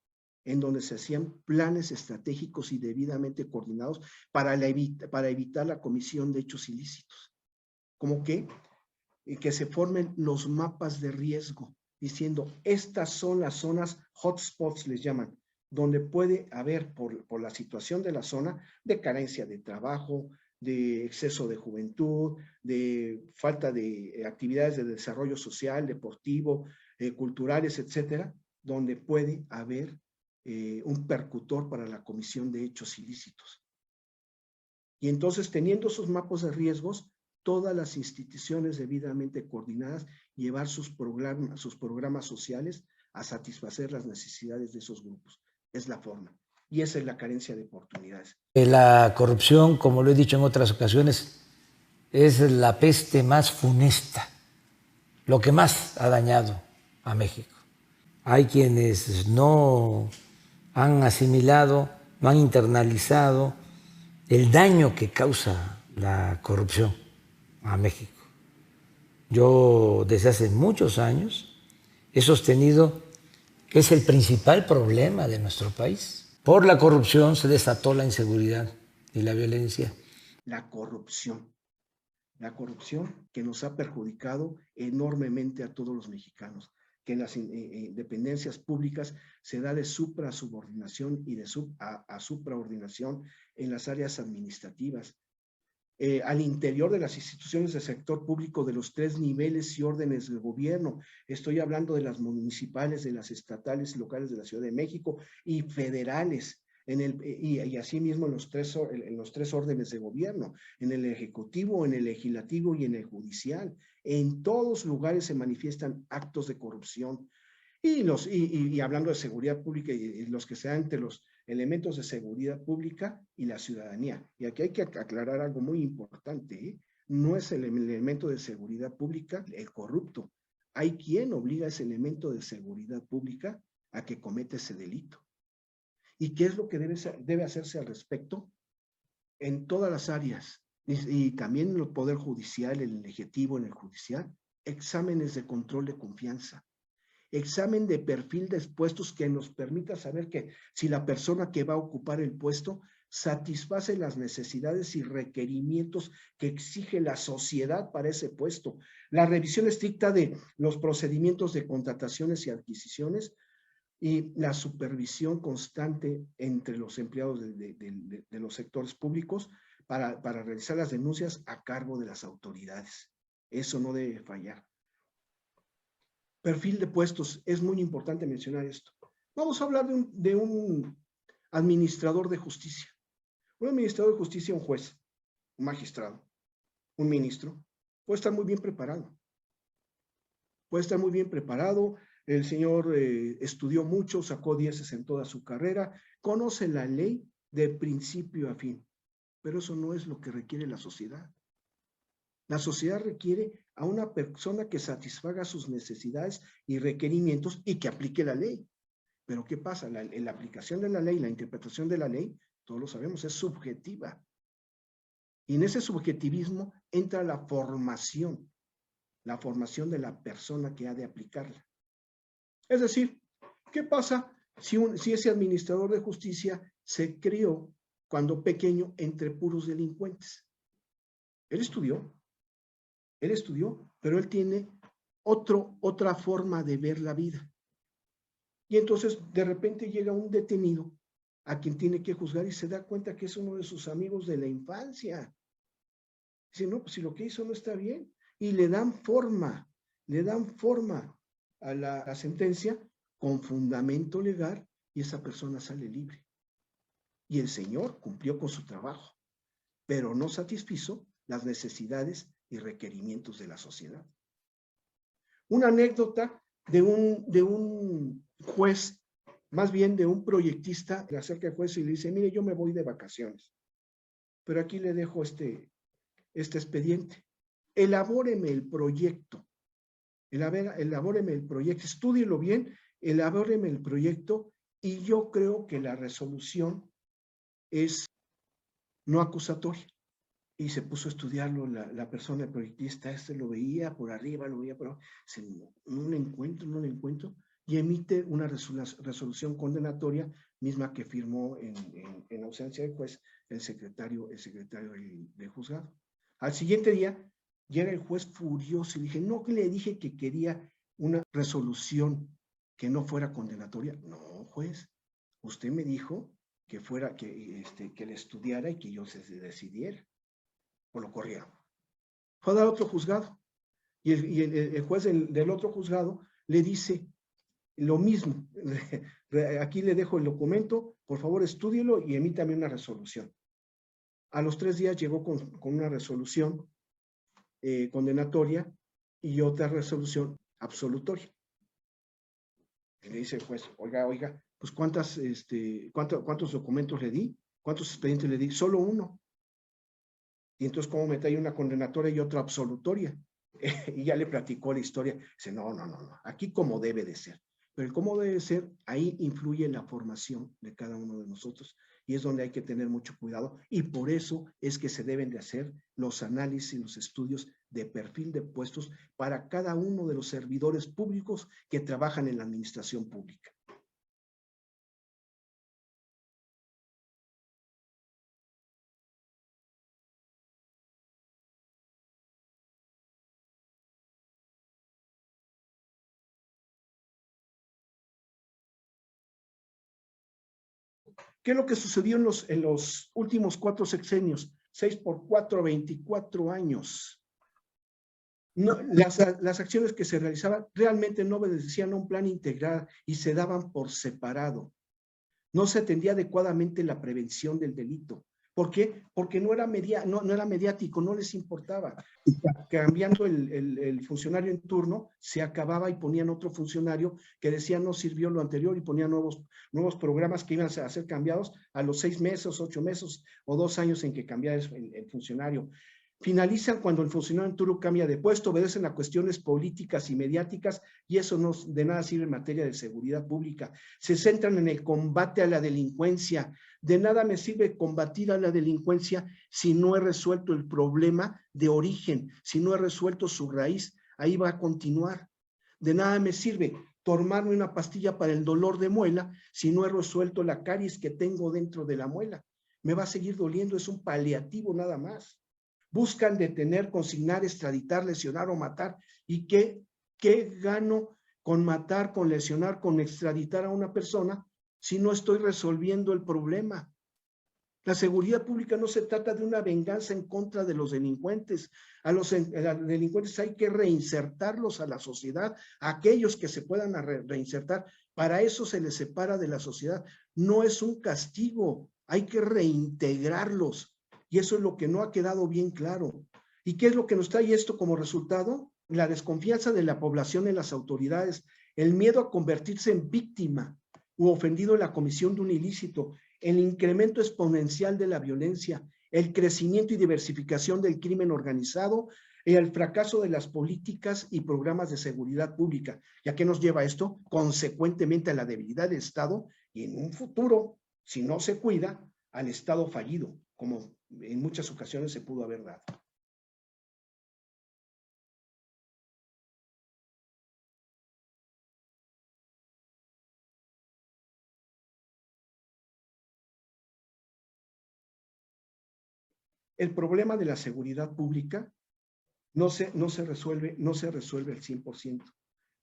en donde se hacían planes estratégicos y debidamente coordinados para evitar la comisión de hechos ilícitos. ¿Cómo qué? Y que se formen los mapas de riesgo, diciendo, estas son las zonas, hotspots les llaman, donde puede haber, por la situación de la zona, de carencia de trabajo, de exceso de juventud, de falta de actividades de desarrollo social, deportivo, culturales, etcétera, donde puede haber un percutor para la comisión de hechos ilícitos. Y entonces, teniendo esos mapas de riesgos, todas las instituciones debidamente coordinadas llevar sus programas sociales a satisfacer las necesidades de esos grupos. Es la forma. Y esa es la carencia de oportunidades. La corrupción, como lo he dicho en otras ocasiones, es la peste más funesta, lo que más ha dañado a México. Hay quienes no han asimilado, no han internalizado el daño que causa la corrupción a México. Yo desde hace muchos años he sostenido que es el principal problema de nuestro país. Por la corrupción se desató la inseguridad y la violencia. La corrupción que nos ha perjudicado enormemente a todos los mexicanos, que en las dependencias públicas se da de supra-subordinación y de a supraordinación en las áreas administrativas. Al interior de las instituciones del sector público de los 3 niveles y órdenes del gobierno. Estoy hablando de las municipales, de las estatales y locales de la Ciudad de México y federales. Y asimismo en los tres órdenes de gobierno, en el ejecutivo, en el legislativo y en el judicial. En todos lugares se manifiestan actos de corrupción. Y hablando de seguridad pública y los que sean entre los elementos de seguridad pública y la ciudadanía. Y aquí hay que aclarar algo muy importante, ¿eh? No es el elemento de seguridad pública el corrupto. Hay quien obliga a ese elemento de seguridad pública a que cometa ese delito. ¿Y qué es lo que debe hacerse al respecto? En todas las áreas, y también en el Poder Judicial, en el Ejecutivo, en el Judicial, exámenes de control de confianza. Examen de perfil de puestos que nos permita saber que si la persona que va a ocupar el puesto satisface las necesidades y requerimientos que exige la sociedad para ese puesto. La revisión estricta de los procedimientos de contrataciones y adquisiciones y la supervisión constante entre los empleados de los sectores públicos para realizar las denuncias a cargo de las autoridades. Eso no debe fallar. Perfil de puestos, es muy importante mencionar esto. Vamos a hablar de un administrador de justicia. Un administrador de justicia, un juez, un magistrado, un ministro, puede estar muy bien preparado. Puede estar muy bien preparado, el señor estudió mucho, sacó 10 en toda su carrera, conoce la ley de principio a fin, pero eso no es lo que requiere la sociedad. La sociedad requiere a una persona que satisfaga sus necesidades y requerimientos y que aplique la ley. Pero ¿qué pasa? La aplicación de la ley, la interpretación de la ley, todos lo sabemos, es subjetiva. Y en ese subjetivismo entra la formación de la persona que ha de aplicarla. Es decir, ¿qué pasa si ese administrador de justicia se crió cuando pequeño entre puros delincuentes? Él estudió, pero él tiene otra forma de ver la vida. Y entonces de repente llega un detenido a quien tiene que juzgar y se da cuenta que es uno de sus amigos de la infancia. Dice, no, pues si lo que hizo no está bien. Y le dan forma a la sentencia con fundamento legal y esa persona sale libre. Y el señor cumplió con su trabajo, pero no satisfizo las necesidades y requerimientos de la sociedad. Una anécdota de un juez, más bien de un proyectista, le acerca al juez y le dice, mire, yo me voy de vacaciones, pero aquí le dejo este expediente. Elabóreme el proyecto, estúdielo bien, elabóreme el proyecto y yo creo que la resolución es no acusatoria. Y se puso a estudiarlo la persona, el proyectista, lo veía por arriba, lo veía por abajo, no le encuentro, y emite una resolución condenatoria, misma que firmó en ausencia del juez el secretario del juzgado. Al siguiente día, llega el juez furioso y dije, no, que le dije que quería una resolución que no fuera condenatoria. No, juez, usted me dijo que le estudiara y que yo se decidiera. Pues lo corrieron. Fue a dar otro juzgado. Y el juez del otro juzgado le dice lo mismo. Aquí le dejo el documento, por favor estúdielo y emítame una resolución. A los 3 días llegó con una resolución condenatoria y otra resolución absolutoria. Y le dice el juez, oiga, pues ¿cuántos documentos le di? ¿Cuántos expedientes le di? Solo uno. Y entonces, ¿cómo me trae una condenatoria y otra absolutoria? Y ya le platicó la historia. Dice, no, aquí como debe de ser. Pero el cómo debe ser, ahí influye la formación de cada uno de nosotros. Y es donde hay que tener mucho cuidado. Y por eso es que se deben de hacer los análisis, los estudios de perfil de puestos para cada uno de los servidores públicos que trabajan en la administración pública. ¿Qué es lo que sucedió en los últimos 4 sexenios? 6 por 4, 24 años. No, las acciones que se realizaban realmente no obedecían a un plan integral y se daban por separado. No se atendía adecuadamente la prevención del delito. ¿Por qué? Porque no era mediático, no les importaba. Cambiando el funcionario en turno, se acababa y ponían otro funcionario que decía no sirvió lo anterior y ponían nuevos programas que iban a ser cambiados a los 6 meses, 8 meses o 2 años en que cambiara el funcionario. Finalizan cuando el funcionario en turno cambia de puesto, obedecen a cuestiones políticas y mediáticas y eso no de nada sirve en materia de seguridad pública. Se centran en el combate a la delincuencia. De nada me sirve combatir a la delincuencia si no he resuelto el problema de origen, si no he resuelto su raíz, ahí va a continuar. De nada me sirve tomarme una pastilla para el dolor de muela si no he resuelto la caries que tengo dentro de la muela. Me va a seguir doliendo, es un paliativo nada más. Buscan detener, consignar, extraditar, lesionar o matar. ¿Y qué gano con matar, con lesionar, con extraditar a una persona si no estoy resolviendo el problema? La seguridad pública no se trata de una venganza en contra de los delincuentes. A los delincuentes hay que reinsertarlos a la sociedad, a aquellos que se puedan reinsertar. Para eso se les separa de la sociedad. No es un castigo, hay que reintegrarlos. Y eso es lo que no ha quedado bien claro. ¿Y qué es lo que nos trae esto como resultado? La desconfianza de la población en las autoridades, el miedo a convertirse en víctima u ofendido en la comisión de un ilícito, el incremento exponencial de la violencia, el crecimiento y diversificación del crimen organizado y el fracaso de las políticas y programas de seguridad pública. ¿Y a qué nos lleva esto? Consecuentemente a la debilidad del Estado y en un futuro, si no se cuida, al Estado fallido, como en muchas ocasiones se pudo haber dado. El problema de la seguridad pública no se resuelve al 100%.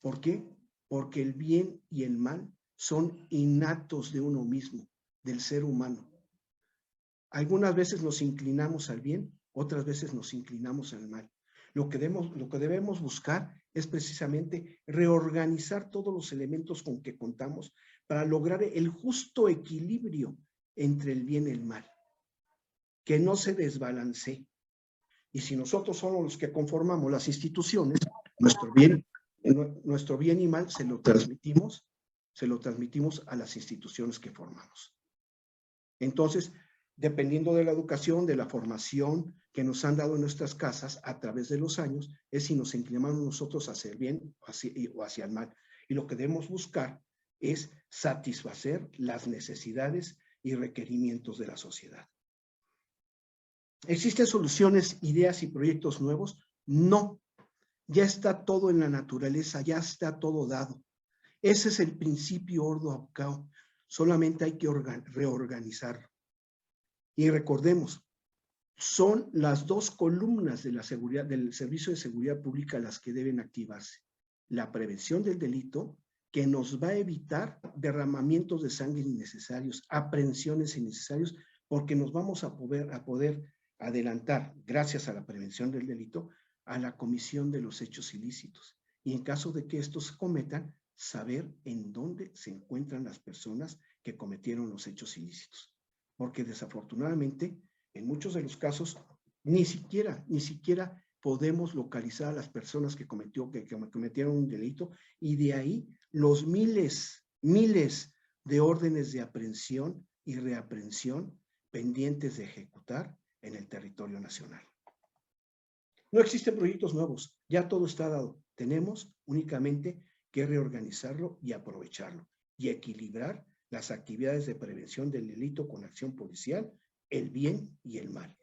¿Por qué? Porque el bien y el mal son innatos de uno mismo, del ser humano. Algunas veces nos inclinamos al bien, otras veces nos inclinamos al mal. Lo que debemos buscar es precisamente reorganizar todos los elementos con que contamos para lograr el justo equilibrio entre el bien y el mal, que no se desbalancee. Y si nosotros somos los que conformamos las instituciones, nuestro bien y mal se lo transmitimos a las instituciones que formamos. Entonces, dependiendo de la educación, de la formación que nos han dado en nuestras casas a través de los años, es si nos inclinamos nosotros hacia el bien o hacia el mal. Y lo que debemos buscar es satisfacer las necesidades y requerimientos de la sociedad. ¿Existen soluciones, ideas y proyectos nuevos? No. Ya está todo en la naturaleza, ya está todo dado. Ese es el principio ordo ad cao. Solamente hay que reorganizarlo. Y recordemos, son las 2 columnas de la seguridad, del servicio de seguridad pública las que deben activarse. La prevención del delito, que nos va a evitar derramamientos de sangre innecesarios, aprehensiones innecesarias, porque nos vamos a poder adelantar, gracias a la prevención del delito, a la comisión de los hechos ilícitos. Y en caso de que estos se cometan, saber en dónde se encuentran las personas que cometieron los hechos ilícitos. Porque desafortunadamente, en muchos de los casos, ni siquiera podemos localizar a las personas que cometieron un delito, y de ahí los miles de órdenes de aprehensión y reaprehensión pendientes de ejecutar en el territorio nacional. No existen proyectos nuevos, ya todo está dado. Tenemos únicamente que reorganizarlo y aprovecharlo y equilibrar las actividades de prevención del delito con acción policial, el bien y el mal.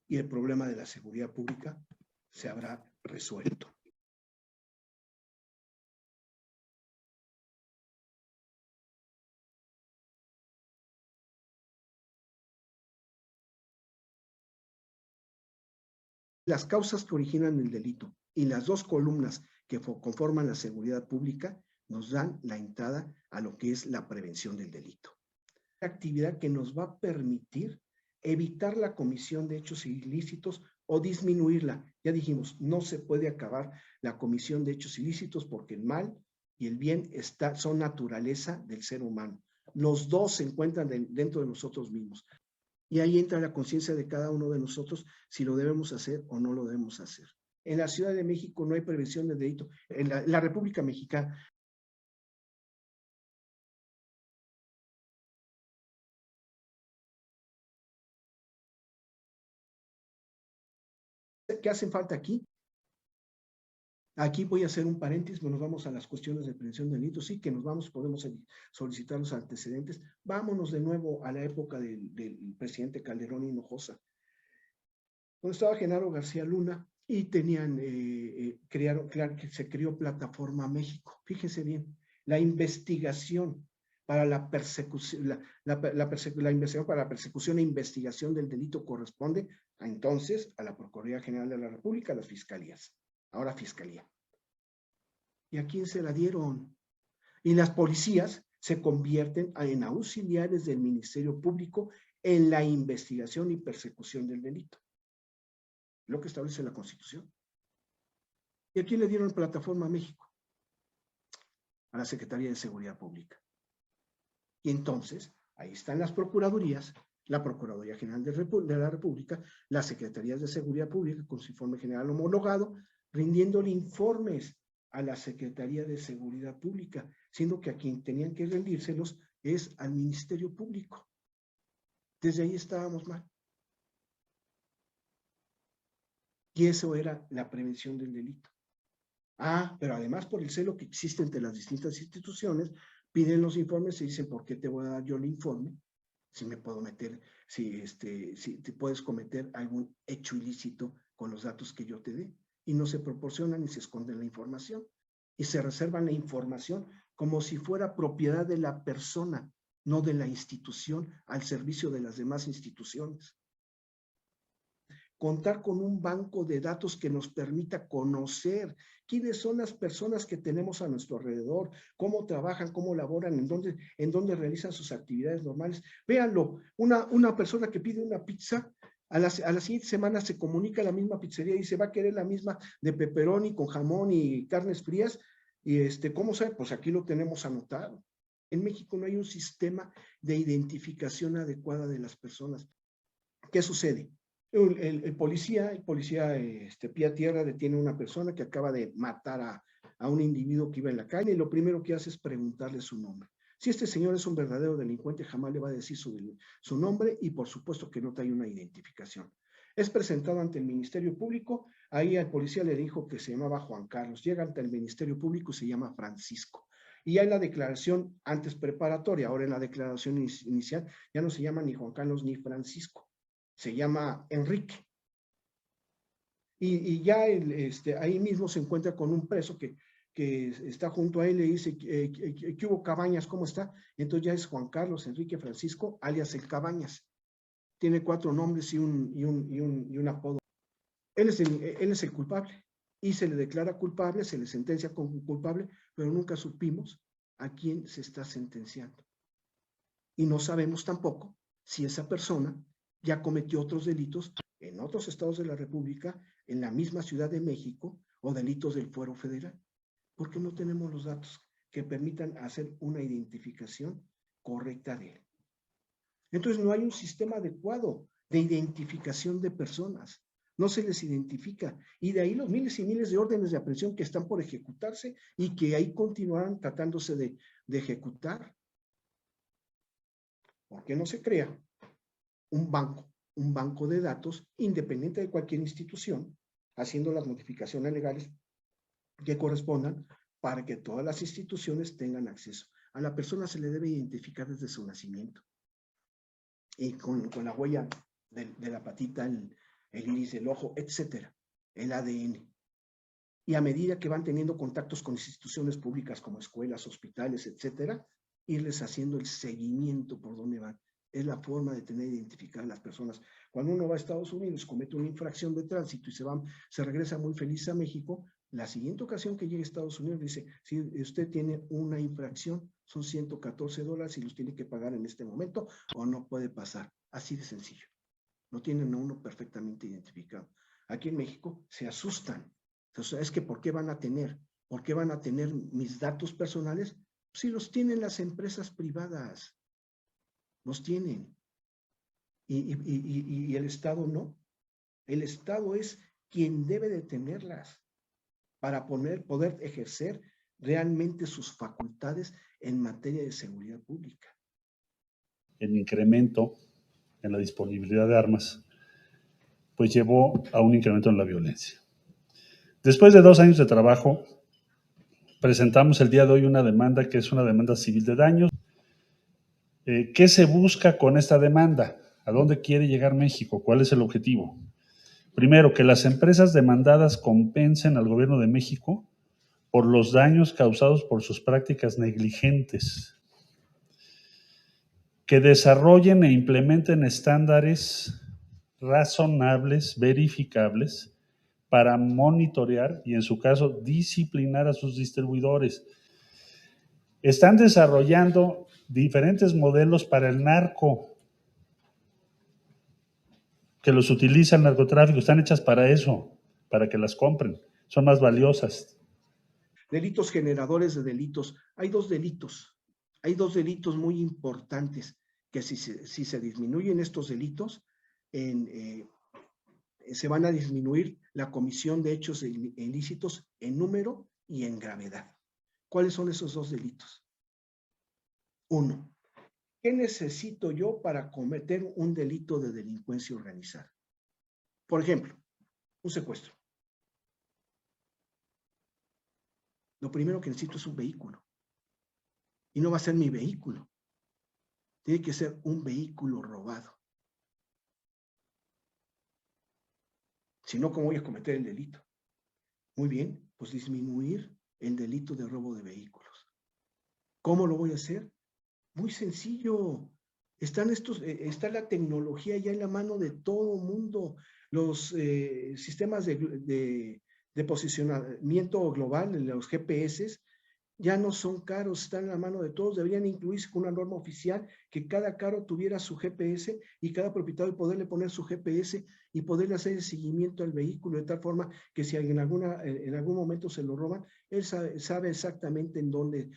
Y el problema de la seguridad pública se habrá resuelto. Las causas que originan el delito y las 2 columnas que conforman la seguridad pública nos dan la entrada a lo que es la prevención del delito. actividad que nos va a permitir evitar la comisión de hechos ilícitos o disminuirla. Ya dijimos, no se puede acabar la comisión de hechos ilícitos porque el mal y el bien son naturaleza del ser humano. Los dos se encuentran dentro de nosotros mismos. Y ahí entra la conciencia de cada uno de nosotros si lo debemos hacer o no lo debemos hacer. En la Ciudad de México no hay prevención de delito. En la República Mexicana ¿qué hacen falta aquí? Aquí voy a hacer un paréntesis, nos vamos a las cuestiones de prevención de delitos, sí que nos vamos, podemos solicitar los antecedentes. Vámonos de nuevo a la época del presidente Calderón Hinojosa, donde estaba Genaro García Luna y tenían, se creó Plataforma México. Fíjense bien, la investigación para la persecución, la investigación para la persecución e investigación del delito corresponde entonces a la Procuraduría General de la República, a las fiscalías. Ahora Fiscalía. ¿Y a quién se la dieron? Y las policías se convierten en auxiliares del Ministerio Público en la investigación y persecución del delito. Lo que establece la Constitución. ¿Y a quién le dieron Plataforma México? A la Secretaría de Seguridad Pública. Y entonces, ahí están las procuradurías, la Procuraduría General de la República, las Secretarías de Seguridad Pública con su informe general homologado, rindiéndole informes a la Secretaría de Seguridad Pública, siendo que a quien tenían que rendírselos es al Ministerio Público. Desde ahí estábamos mal. Y eso era la prevención del delito. Pero además por el celo que existe entre las distintas instituciones, piden los informes y dicen, ¿por qué te voy a dar yo el informe? Si me puedo meter, si te puedes cometer algún hecho ilícito con los datos que yo te dé. Y no se proporcionan ni se esconden la información. Y se reservan la información como si fuera propiedad de la persona, no de la institución, al servicio de las demás instituciones. Contar con un banco de datos que nos permita conocer quiénes son las personas que tenemos a nuestro alrededor, cómo trabajan, cómo laboran, en dónde realizan sus actividades normales. Véanlo, una persona que pide una pizza, a la siguiente semana se comunica a la misma pizzería y se va a querer la misma de pepperoni con jamón y carnes frías. Y ¿cómo sabe? Pues aquí lo tenemos anotado. En México no hay un sistema de identificación adecuada de las personas. ¿Qué sucede? El policía pie a tierra detiene a una persona que acaba de matar a un individuo que iba en la calle y lo primero que hace es preguntarle su nombre. Si este señor es un verdadero delincuente, jamás le va a decir su nombre y por supuesto que no trae una identificación. Es presentado ante el Ministerio Público, ahí al policía le dijo que se llamaba Juan Carlos, llega ante el Ministerio Público y se llama Francisco. Y ya en la declaración antes preparatoria, ahora en la declaración inicial, ya no se llama ni Juan Carlos ni Francisco. Se llama Enrique. Y ya ahí mismo se encuentra con un preso que está junto a él, le dice, ¿qué hubo, Cabañas? ¿Cómo está? Entonces ya es Juan Carlos Enrique Francisco, alias el Cabañas. Tiene 4 nombres y un apodo. Él es el culpable y se le declara culpable, se le sentencia como culpable, pero nunca supimos a quién se está sentenciando. Y no sabemos tampoco si esa persona ya cometió otros delitos en otros estados de la República, en la misma Ciudad de México, o delitos del Fuero Federal, porque no tenemos los datos que permitan hacer una identificación correcta de él. Entonces no hay un sistema adecuado de identificación de personas, no se les identifica, y de ahí los miles y miles de órdenes de aprehensión que están por ejecutarse y que ahí continuarán tratándose de ejecutar. ¿Por qué no se crea un banco de datos independiente de cualquier institución, haciendo las modificaciones legales que correspondan para que todas las instituciones tengan acceso? A la persona se le debe identificar desde su nacimiento y con la huella de la patita, el iris del ojo, etcétera, el ADN. Y a medida que van teniendo contactos con instituciones públicas como escuelas, hospitales, etcétera, irles haciendo el seguimiento por dónde van. Es la forma de tener identificar a las personas. Cuando uno va a Estados Unidos, comete una infracción de tránsito y se regresa muy feliz a México, la siguiente ocasión que llegue a Estados Unidos dice, si usted tiene una infracción, Son $114 y los tiene que pagar en este momento o no puede pasar. Así de sencillo. No tienen a uno perfectamente identificado. Aquí en México se asustan. Entonces, es que ¿por qué van a tener? ¿Por qué van a tener mis datos personales? Si los tienen las empresas privadas. Los tienen. Y el Estado no. El Estado es quien debe de tenerlas para poder ejercer realmente sus facultades en materia de seguridad pública. El incremento en la disponibilidad de armas, pues llevó a un incremento en la violencia. Después de 2 años de trabajo, presentamos el día de hoy una demanda que es una demanda civil de daños. ¿Qué se busca con esta demanda? ¿A dónde quiere llegar México? ¿Cuál es el objetivo? Primero, que las empresas demandadas compensen al gobierno de México por los daños causados por sus prácticas negligentes. Que desarrollen e implementen estándares razonables, verificables, para monitorear y, en su caso, disciplinar a sus distribuidores. Están desarrollando diferentes modelos para el narco, que los utiliza el narcotráfico, están hechas para eso, para que las compren, son más valiosas. Delitos generadores de delitos. Hay dos delitos muy importantes que si se disminuyen estos delitos, se van a disminuir la comisión de hechos ilícitos en número y en gravedad. ¿Cuáles son esos dos delitos? Uno, ¿qué necesito yo para cometer un delito de delincuencia organizada? Por ejemplo, un secuestro. Lo primero que necesito es un vehículo. Y no va a ser mi vehículo. Tiene que ser un vehículo robado. Si no, ¿cómo voy a cometer el delito? Muy bien, pues disminuir el delito de robo de vehículos. ¿Cómo lo voy a hacer? Muy sencillo. Está la tecnología ya en la mano de todo mundo. Los sistemas de posicionamiento global, los GPS, ya no son caros, están en la mano de todos. Deberían incluirse con una norma oficial que cada carro tuviera su GPS y cada propietario poderle poner su GPS y poderle hacer el seguimiento al vehículo de tal forma que si en algún momento se lo roban, él sabe exactamente en dónde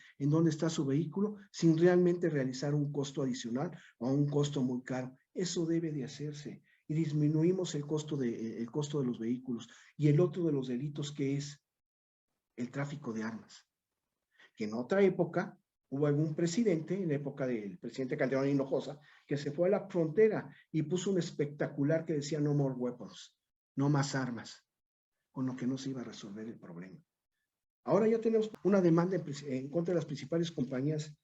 está su vehículo sin realmente realizar un costo adicional o un costo muy caro. Eso debe de hacerse y disminuimos el costo de los vehículos. Y el otro de los delitos, que es el tráfico de armas. Que en otra época hubo algún presidente, en la época del presidente Calderón Hinojosa, que se fue a la frontera y puso un espectacular que decía no more weapons, no más armas, con lo que no se iba a resolver el problema. Ahora ya tenemos una demanda en contra de las principales compañías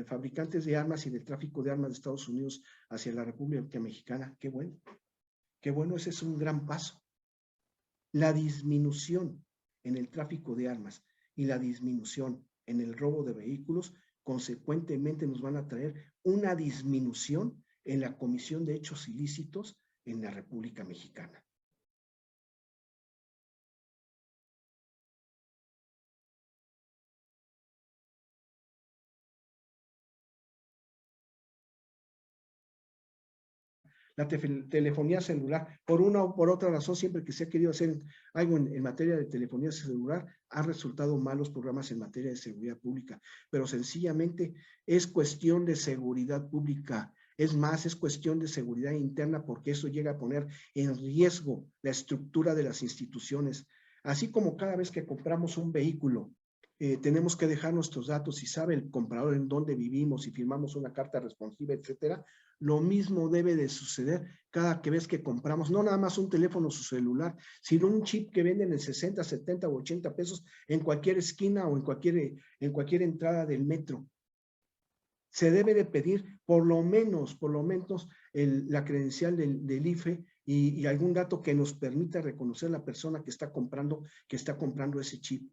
fabricantes de armas y del tráfico de armas de Estados Unidos hacia la República Mexicana. Qué bueno, ese es un gran paso. La disminución en el tráfico de armas y la disminución en el robo de vehículos, consecuentemente nos van a traer una disminución en la comisión de hechos ilícitos en la República Mexicana. La telefonía celular, por una o por otra razón, siempre que se ha querido hacer algo en materia de telefonía celular, ha resultado malos programas en materia de seguridad pública, pero sencillamente es cuestión de seguridad pública. Es más, es cuestión de seguridad interna, porque eso llega a poner en riesgo la estructura de las instituciones. Así como cada vez que compramos un vehículo, tenemos que dejar nuestros datos y sabe el comprador en dónde vivimos y firmamos una carta responsiva, etcétera. Lo mismo debe de suceder cada vez que compramos, no nada más un teléfono o su celular, sino un chip que venden en 60, 70 o 80 pesos en cualquier esquina o en cualquier entrada del metro. Se debe de pedir por lo menos la credencial del IFE y algún dato que nos permita reconocer la persona que está comprando ese chip.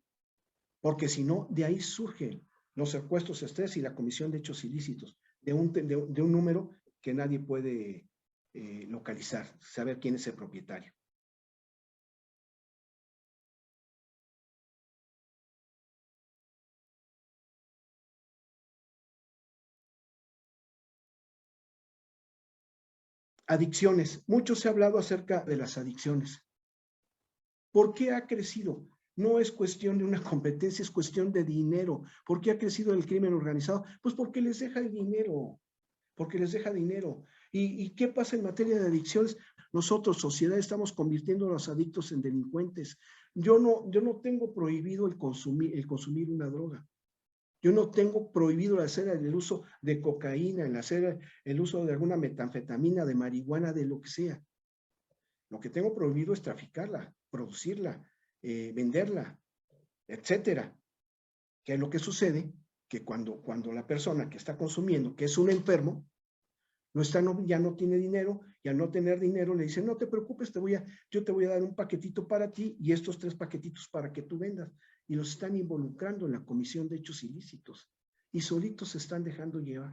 Porque si no, de ahí surgen los secuestros express y la comisión de hechos ilícitos, de un número que nadie puede localizar, saber quién es el propietario. Adicciones. Mucho se ha hablado acerca de las adicciones. ¿Por qué ha crecido? No es cuestión de una competencia, es cuestión de dinero. ¿Por qué ha crecido el crimen organizado? Pues porque les deja el dinero, porque les deja dinero. ¿Y qué pasa en materia de adicciones? Nosotros, sociedad, estamos convirtiendo a los adictos en delincuentes. Yo no tengo prohibido el consumir una droga. Yo no tengo prohibido hacer el uso de cocaína, el hacer el uso de alguna metanfetamina, de marihuana, de lo que sea. Lo que tengo prohibido es traficarla, producirla, venderla, etcétera. ¿Qué es lo que sucede? Que cuando la persona que está consumiendo, que es un enfermo, ya no tiene dinero, y al no tener dinero le dice, no te preocupes, yo te voy a dar un paquetito para ti y estos 3 paquetitos para que tú vendas. Y los están involucrando en la comisión de hechos ilícitos. Y solitos se están dejando llevar.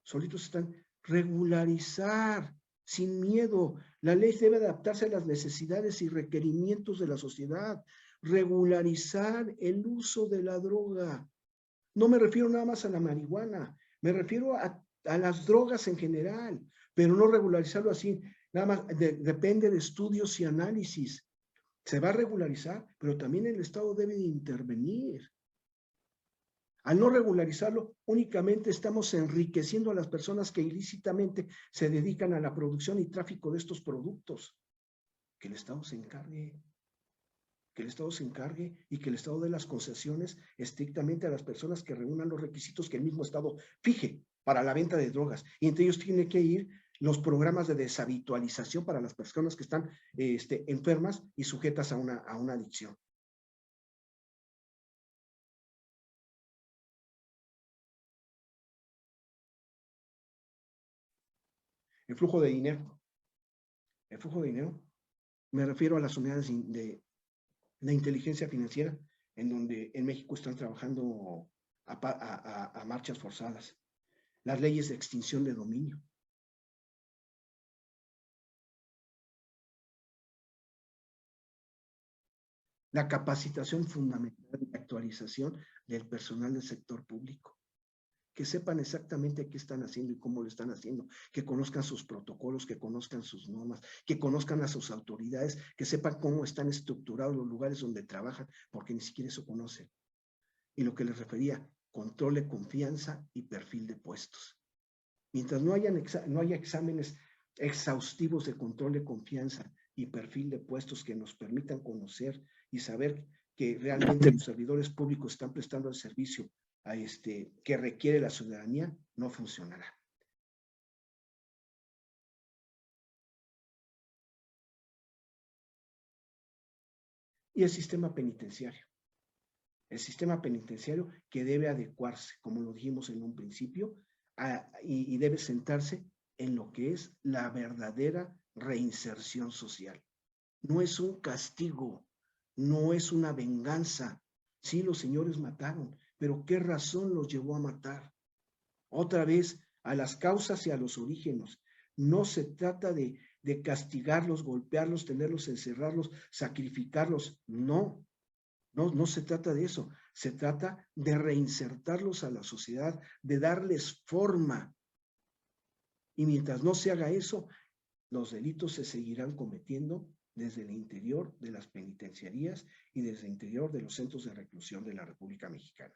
Solitos están regularizar sin miedo. La ley debe adaptarse a las necesidades y requerimientos de la sociedad. Regularizar el uso de la droga. No me refiero nada más a la marihuana, me refiero a las drogas en general, pero no regularizarlo así. Nada más depende de estudios y análisis. Se va a regularizar, pero también el Estado debe de intervenir. Al no regularizarlo, únicamente estamos enriqueciendo a las personas que ilícitamente se dedican a la producción y tráfico de estos productos. Que el Estado se encargue. Que el Estado se encargue y que el Estado dé las concesiones estrictamente a las personas que reúnan los requisitos que el mismo Estado fije para la venta de drogas. Y entre ellos tiene que ir los programas de deshabitualización para las personas que están enfermas y sujetas a una adicción. El flujo de dinero. El flujo de dinero, me refiero a las unidades de inteligencia financiera, en donde en México están trabajando a marchas forzadas. Las leyes de extinción de dominio. La capacitación fundamental y actualización del personal del sector público. Que sepan exactamente qué están haciendo y cómo lo están haciendo, que conozcan sus protocolos, que conozcan sus normas, que conozcan a sus autoridades, que sepan cómo están estructurados los lugares donde trabajan, porque ni siquiera eso conocen. Y lo que les refería, control de confianza y perfil de puestos. Mientras no haya exámenes exhaustivos de control de confianza y perfil de puestos que nos permitan conocer y saber que realmente los servidores públicos están prestando el servicio que requiere la ciudadanía, no funcionará. Y el sistema penitenciario. El sistema penitenciario que debe adecuarse, como lo dijimos en un principio, y debe sentarse en lo que es la verdadera reinserción social. No es un castigo, no es una venganza. Sí, los señores mataron, pero ¿qué razón los llevó a matar? Otra vez, a las causas y a los orígenes. No se trata de castigarlos, golpearlos, tenerlos, encerrarlos, sacrificarlos. No, no se trata de eso. Se trata de reinsertarlos a la sociedad, de darles forma. Y mientras no se haga eso, los delitos se seguirán cometiendo desde el interior de las penitenciarías y desde el interior de los centros de reclusión de la República Mexicana.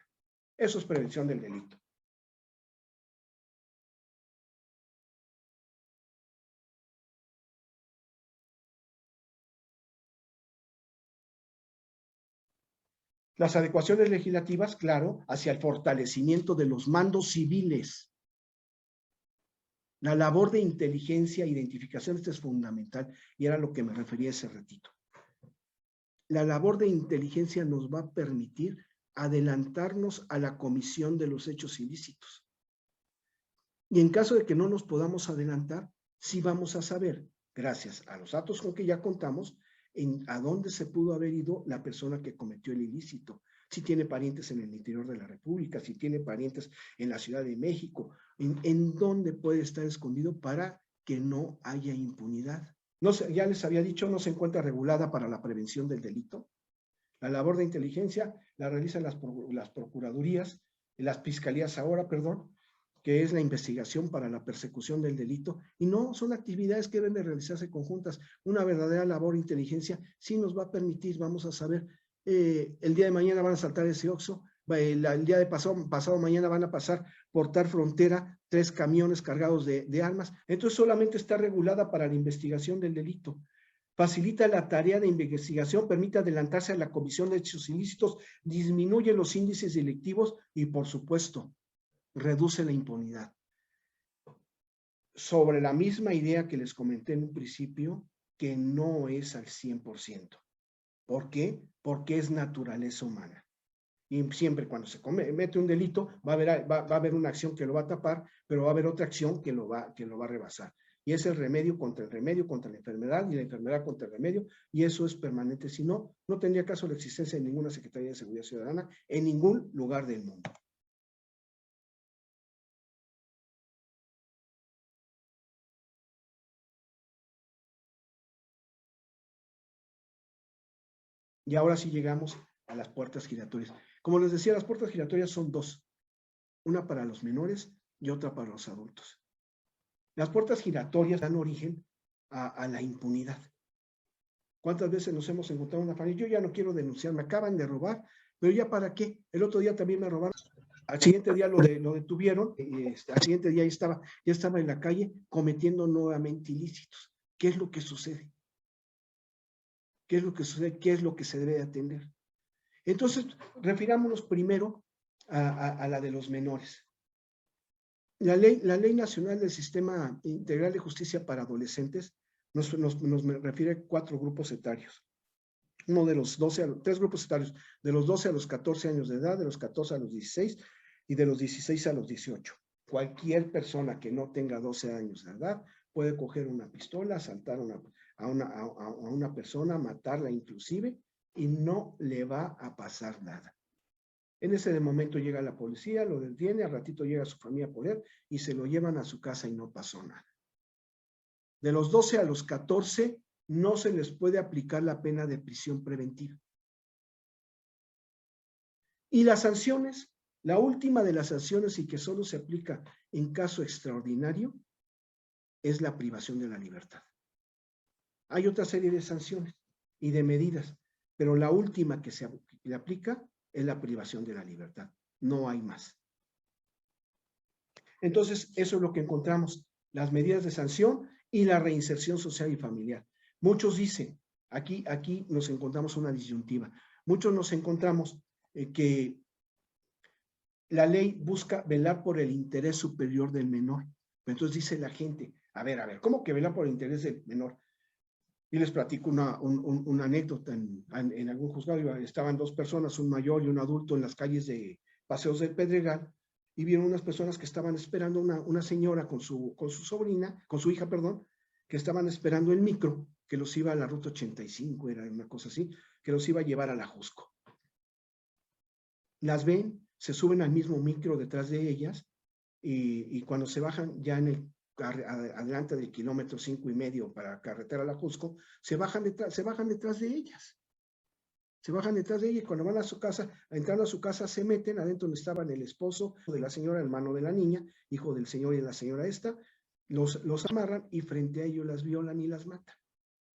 Eso es prevención del delito. Las adecuaciones legislativas, claro, hacia el fortalecimiento de los mandos civiles. La labor de inteligencia e identificación, esto es fundamental, y era lo que me refería hace ratito. La labor de inteligencia nos va a permitir adelantarnos a la comisión de los hechos ilícitos. Y en caso de que no nos podamos adelantar, sí vamos a saber, gracias a los datos con que ya contamos, a dónde se pudo haber ido la persona que cometió el ilícito. Si tiene parientes en el interior de la República, si tiene parientes en la Ciudad de México, en dónde puede estar escondido para que no haya impunidad. No sé, ya les había dicho, no se encuentra regulada para la prevención del delito. La labor de inteligencia la realizan las procuradurías, las fiscalías ahora, perdón, que es la investigación para la persecución del delito, y no son actividades que deben de realizarse conjuntas. Una verdadera labor de inteligencia sí nos va a permitir, vamos a saber, el día de mañana van a saltar ese Oxxo, el día de pasado mañana van a pasar por tal frontera 3 camiones cargados de armas. Entonces solamente está regulada para la investigación del delito. Facilita la tarea de investigación, permite adelantarse a la comisión de hechos ilícitos, disminuye los índices delictivos y, por supuesto, reduce la impunidad. Sobre la misma idea que les comenté en un principio, que no es al 100%. ¿Por qué? Porque es naturaleza humana. Y siempre cuando se comete un delito va a haber una acción que lo va a tapar, pero va a haber otra acción que lo va a rebasar. Y es el remedio, contra la enfermedad, y la enfermedad contra el remedio, y eso es permanente. Si no, no tendría caso la existencia de ninguna Secretaría de Seguridad Ciudadana en ningún lugar del mundo. Y ahora sí llegamos a las puertas giratorias. Como les decía, las puertas giratorias son 2. Una para los menores y otra para los adultos. Las puertas giratorias dan origen a la impunidad. ¿Cuántas veces nos hemos encontrado en una familia? Yo ya no quiero denunciar, me acaban de robar, pero ya para qué. El otro día también me robaron. Al siguiente día lo detuvieron, al siguiente día ya estaba en la calle cometiendo nuevamente ilícitos. ¿Qué es lo que sucede? ¿Qué es lo que sucede? ¿Qué es lo que se debe atender? Entonces, refirámonos primero a la de los menores. La Ley Nacional del Sistema Integral de Justicia para Adolescentes nos refiere 4 grupos etarios. Tres grupos etarios, de los 12 a los 14 años de edad, de los 14 a los 16 y de los 16 a los 18. Cualquier persona que no tenga 12 años de edad puede coger una pistola, asaltar a una persona, matarla inclusive, y no le va a pasar nada. En ese momento llega la policía, lo detiene, al ratito llega su familia por él y se lo llevan a su casa y no pasó nada. De los 12 a los 14 no se les puede aplicar la pena de prisión preventiva. Y las sanciones, la última de las sanciones y que solo se aplica en caso extraordinario, es la privación de la libertad. Hay otra serie de sanciones y de medidas, pero la última que se le aplica es la privación de la libertad. No hay más. Entonces, eso es lo que encontramos, las medidas de sanción y la reinserción social y familiar. Muchos dicen, aquí nos encontramos una disyuntiva. Muchos nos encontramos que la ley busca velar por el interés superior del menor. Entonces dice la gente, a ver, ¿cómo que velar por el interés del menor? Y les platico una anécdota. En algún juzgado estaban 2 personas, un mayor y un adulto, en las calles de Paseos del Pedregal, y vieron unas personas que estaban esperando, una señora con su hija, que estaban esperando el micro, que los iba a la ruta 85, era una cosa así, que los iba a llevar a la Jusco. Las ven, se suben al mismo micro detrás de ellas, y cuando se bajan ya adelante del kilómetro 5.5 para carretera a la Jusco, se bajan detrás de ellas. Se bajan detrás de ella y cuando van a su casa, entrando a su casa, se meten adentro donde estaban el esposo de la señora, hermano de la niña, hijo del señor y de la señora esta, los amarran y frente a ellos las violan y las matan.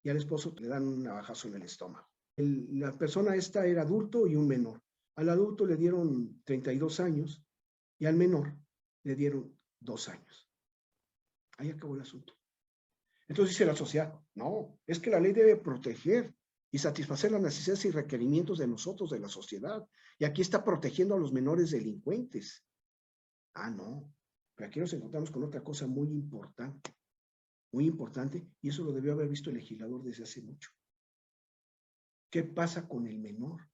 Y al esposo le dan un navajazo en el estómago. La persona esta era adulto y un menor. Al adulto le dieron 32 años y al menor le dieron 2 años. Ahí acabó el asunto. Entonces dice la sociedad, no, es que la ley debe proteger y satisfacer las necesidades y requerimientos de nosotros, de la sociedad. Y aquí está protegiendo a los menores delincuentes. Ah, no, pero aquí nos encontramos con otra cosa muy importante, y eso lo debió haber visto el legislador desde hace mucho. ¿Qué pasa con el menor?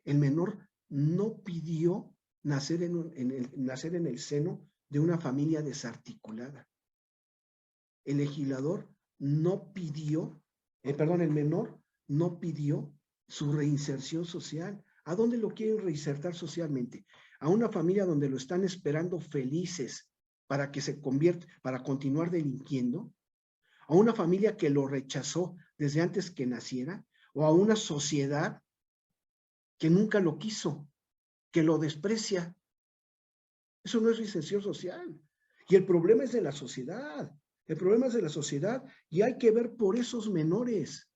El menor no pidió nacer en el seno de una familia desarticulada. El legislador no pidió, el menor no pidió su reinserción social. ¿A dónde lo quieren reinsertar socialmente? A una familia donde lo están esperando felices para que se convierta, para continuar delinquiendo, a una familia que lo rechazó desde antes que naciera, o a una sociedad que nunca lo quiso, que lo desprecia. Eso no es reinserción social. Y el problema es de la sociedad. El problema es de la sociedad y hay que ver por esos menores.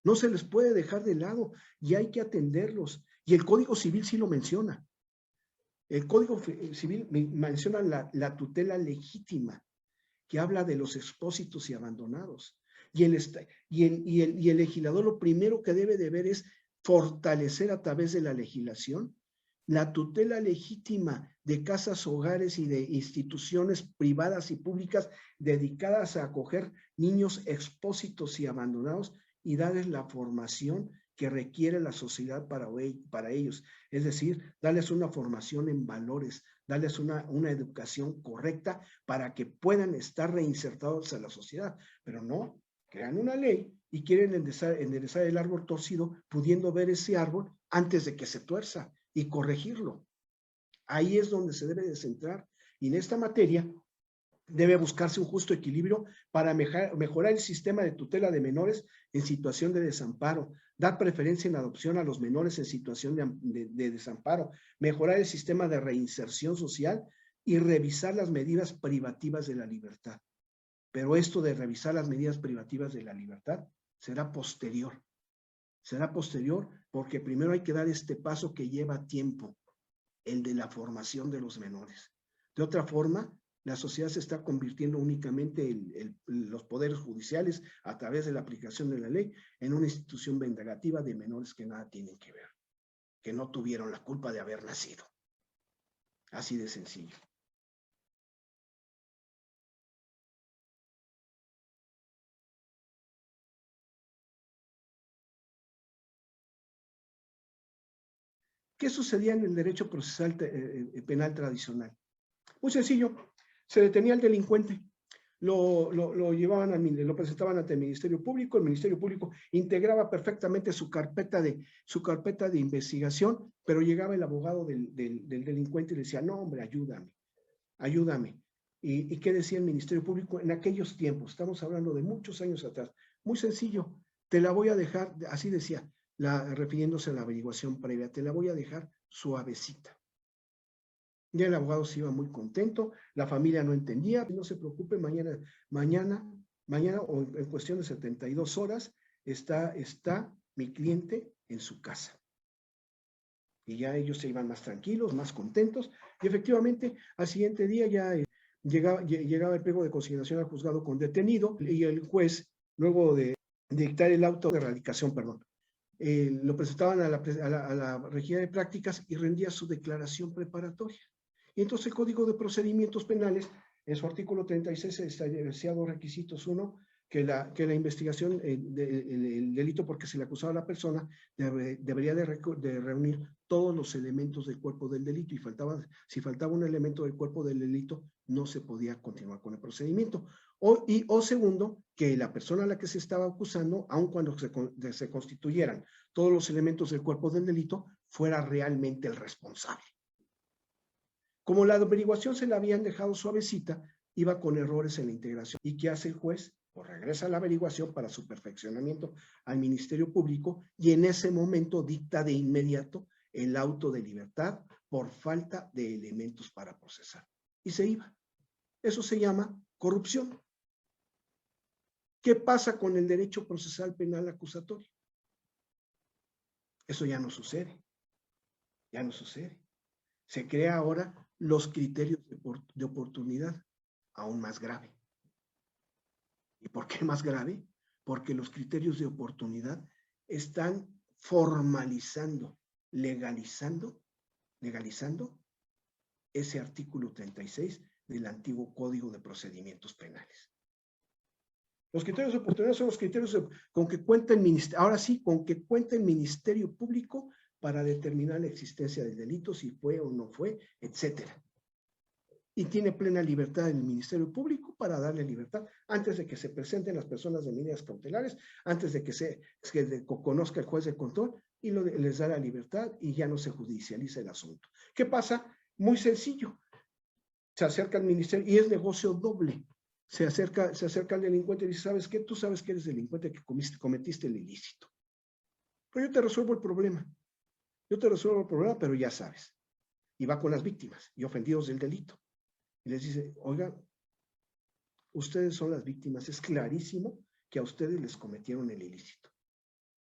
No se les puede dejar de lado y hay que atenderlos. Y el Código Civil sí lo menciona. El Código Civil menciona la tutela legítima, que habla de los expósitos y abandonados. Y el legislador lo primero que debe de ver es fortalecer a través de la legislación la tutela legítima de casas, hogares y de instituciones privadas y públicas dedicadas a acoger niños expósitos y abandonados y darles la formación que requiere la sociedad para ellos. Es decir, darles una formación en valores, darles una educación correcta para que puedan estar reinsertados a la sociedad. Pero no, crean una ley y quieren enderezar el árbol torcido, pudiendo ver ese árbol antes de que se tuerza y corregirlo. Ahí es donde se debe de centrar. Y en esta materia debe buscarse un justo equilibrio para mejorar el sistema de tutela de menores en situación de desamparo, dar preferencia en adopción a los menores en situación de desamparo, mejorar el sistema de reinserción social y revisar las medidas privativas de la libertad. Pero esto de revisar las medidas privativas de la libertad será posterior. Será posterior porque primero hay que dar este paso que lleva tiempo, el de la formación de los menores. De otra forma, la sociedad se está convirtiendo únicamente en los poderes judiciales a través de la aplicación de la ley en una institución vengativa de menores que nada tienen que ver, que no tuvieron la culpa de haber nacido. Así de sencillo. ¿Qué sucedía en el derecho procesal penal tradicional? Muy sencillo, se detenía al delincuente, lo presentaban ante el Ministerio Público, el Ministerio Público integraba perfectamente su carpeta de investigación, pero llegaba el abogado del delincuente y le decía, no hombre, ayúdame. ¿Y qué decía el Ministerio Público en aquellos tiempos? Estamos hablando de muchos años atrás. Muy sencillo, te la voy a dejar, así decía, refiriéndose a la averiguación previa, te la voy a dejar suavecita. Ya el abogado se iba muy contento, la familia no entendía, no se preocupe, mañana o en cuestión de 72 horas está mi cliente en su casa. Y ya ellos se iban más tranquilos, más contentos, y efectivamente al siguiente día ya llegaba el pliego de consignación al juzgado con detenido, y el juez, luego de dictar el auto de erradicación, lo presentaban a la regida de prácticas y rendía su declaración preparatoria. Y entonces el Código de Procedimientos Penales, en su artículo 36, establecía dos requisitos. Uno, que la investigación del delito por que se le acusaba a la persona debería de reunir todos los elementos del cuerpo del delito y si faltaba un elemento del cuerpo del delito, no se podía continuar con el procedimiento. O segundo, que la persona a la que se estaba acusando, aun cuando se constituyeran todos los elementos del cuerpo del delito, fuera realmente el responsable. Como la averiguación se la habían dejado suavecita, iba con errores en la integración. ¿Y qué hace el juez? Pues regresa a la averiguación para su perfeccionamiento al Ministerio Público y en ese momento dicta de inmediato el auto de libertad por falta de elementos para procesar. Y se iba. Eso se llama corrupción. ¿Qué pasa con el derecho procesal penal acusatorio? Eso ya no sucede. Ya no sucede. Se crea ahora los criterios de oportunidad, aún más grave. ¿Y por qué más grave? Porque los criterios de oportunidad están formalizando, legalizando ese artículo 36 del antiguo Código de Procedimientos Penales. Los criterios de oportunidad son los criterios con que cuenta el Ministerio, ahora sí, con que cuenta el Ministerio Público para determinar la existencia del delito, si fue o no fue, etcétera. Y tiene plena libertad el Ministerio Público para darle libertad antes de que se presenten las personas de medidas cautelares, antes de que conozca el juez de control y les da la libertad y ya no se judicializa el asunto. ¿Qué pasa? Muy sencillo. Se acerca al ministerio y es negocio doble. Se acerca al delincuente y dice, ¿sabes qué? Tú sabes que eres delincuente, que cometiste el ilícito. Pero yo te resuelvo el problema. Pero ya sabes. y va con las víctimas y ofendidos del delito. Y les dice, oigan, ustedes son las víctimas, es clarísimo que a ustedes les cometieron el ilícito.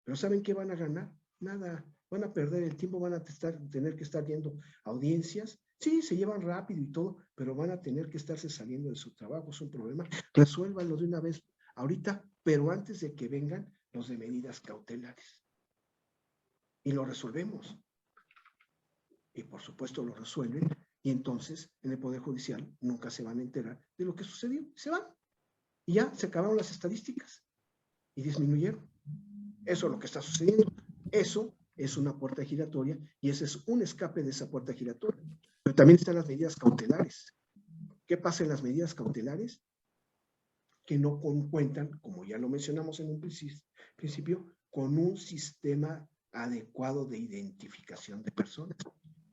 Pero ¿saben qué van a ganar? Nada, van a perder el tiempo, van a tener que estar viendo audiencias. Sí, se llevan rápido y todo, pero van a tener que estarse saliendo de su trabajo, es un problema. Resuélvanlo de una vez ahorita, pero antes de que vengan los de medidas cautelares. Y lo resolvemos. Y por supuesto lo resuelven, y entonces en el Poder Judicial nunca se van a enterar de lo que sucedió. Se van. Y ya se acabaron las estadísticas y disminuyeron. Eso es lo que está sucediendo. Eso es una puerta giratoria y ese es un escape de esa puerta giratoria. Pero también están las medidas cautelares. ¿Qué pasa en las medidas cautelares? Que no cuentan, como ya lo mencionamos en un principio, con un sistema adecuado de identificación de personas.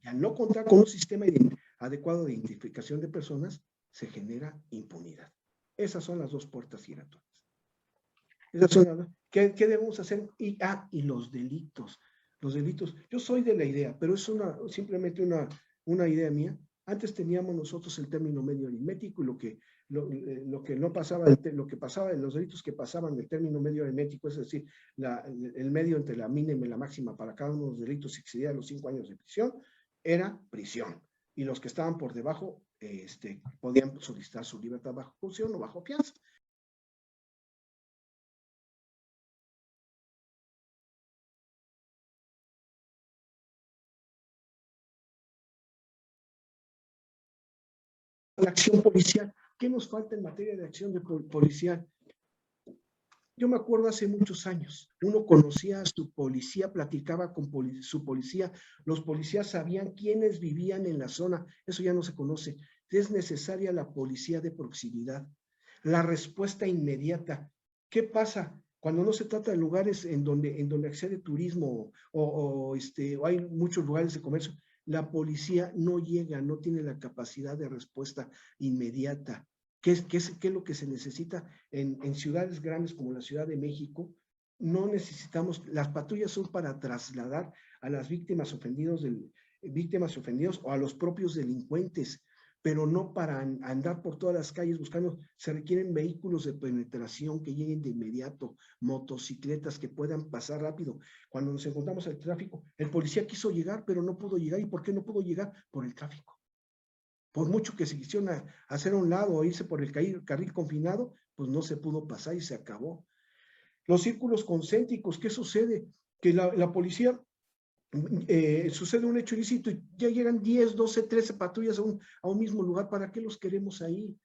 Y al no contar con un sistema adecuado de identificación de personas, se genera impunidad. Esas son las dos puertas giratorias. ¿Qué debemos hacer? Y los delitos. Los delitos. Yo soy de la idea, pero es simplemente una idea mía. Antes teníamos nosotros el término medio aritmético y lo que pasaba, los delitos que pasaban del término medio aritmético, es decir, el medio entre la mínima y la máxima para cada uno de los delitos que excedía los 5 años de prisión, era prisión. Y los que estaban por debajo podían solicitar su libertad bajo caución o bajo fianza. La acción policial. ¿Qué nos falta en materia de acción policial? Yo me acuerdo hace muchos años, uno conocía a su policía, platicaba con su policía, los policías sabían quiénes vivían en la zona, eso ya no se conoce. Es necesaria la policía de proximidad, la respuesta inmediata. ¿Qué pasa cuando no se trata de lugares en donde accede turismo o hay muchos lugares de comercio? La policía no llega, no tiene la capacidad de respuesta inmediata. ¿Qué es lo que se necesita en ciudades grandes como la Ciudad de México? No necesitamos, las patrullas son para trasladar a las víctimas ofendidos o a los propios delincuentes, pero no para andar por todas las calles buscando. Se requieren vehículos de penetración que lleguen de inmediato, motocicletas que puedan pasar rápido. Cuando nos encontramos al tráfico, el policía quiso llegar, pero no pudo llegar. ¿Y por qué no pudo llegar? Por el tráfico. Por mucho que se quisieron hacer a un lado o irse por el carril confinado, pues no se pudo pasar y se acabó. Los círculos concéntricos, ¿qué sucede? Que la policía sucede un hecho ilícito y ya llegan 10, 12, 13 patrullas a un mismo lugar. ¿Para qué los queremos ahí?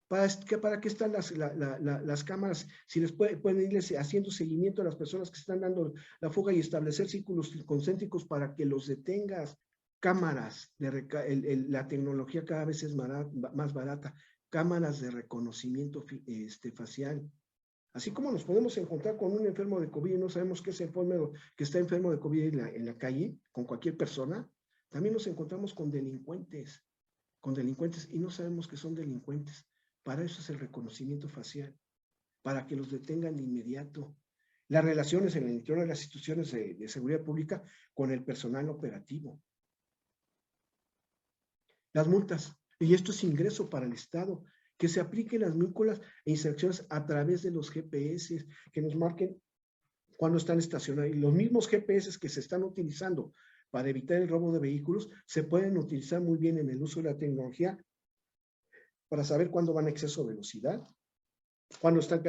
¿Para qué están las cámaras? Si les pueden irles haciendo seguimiento a las personas que están dando la fuga y establecer círculos concéntricos para que los detengas. Cámaras, la tecnología cada vez es más barata, cámaras de reconocimiento facial. Así como nos podemos encontrar con un enfermo de COVID y no sabemos qué es el enfermo que está enfermo de COVID en la calle, con cualquier persona, también nos encontramos con delincuentes y no sabemos que son delincuentes. Para eso es el reconocimiento facial, para que los detengan de inmediato. Las relaciones en el interior de las instituciones de seguridad pública con el personal operativo. Las multas, y esto es ingreso para el Estado, que se apliquen las multas e inserciones a través de los GPS, que nos marquen cuando están estacionados. Y los mismos GPS que se están utilizando para evitar el robo de vehículos, se pueden utilizar muy bien en el uso de la tecnología para saber cuándo van a exceso de velocidad, cuándo están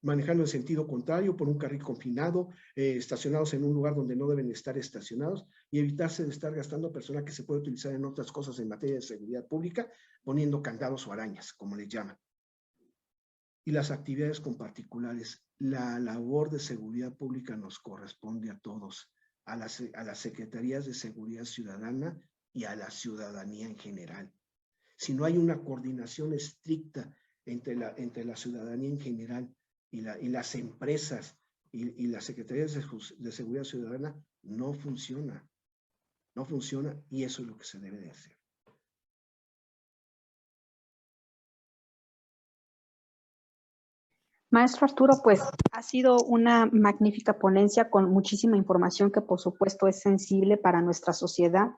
manejando en sentido contrario por un carril confinado, estacionados en un lugar donde no deben estar estacionados y evitarse de estar gastando personal que se puede utilizar en otras cosas en materia de seguridad pública, poniendo candados o arañas, como les llaman. Y las actividades con particulares. La labor de seguridad pública nos corresponde a todos, a las secretarías de seguridad ciudadana y a la ciudadanía en general. Si no hay una coordinación estricta entre la ciudadanía en general y las empresas y las secretarías de seguridad ciudadana, no funciona. No funciona y eso es lo que se debe de hacer. Maestro Arturo, pues ha sido una magnífica ponencia con muchísima información que por supuesto es sensible para nuestra sociedad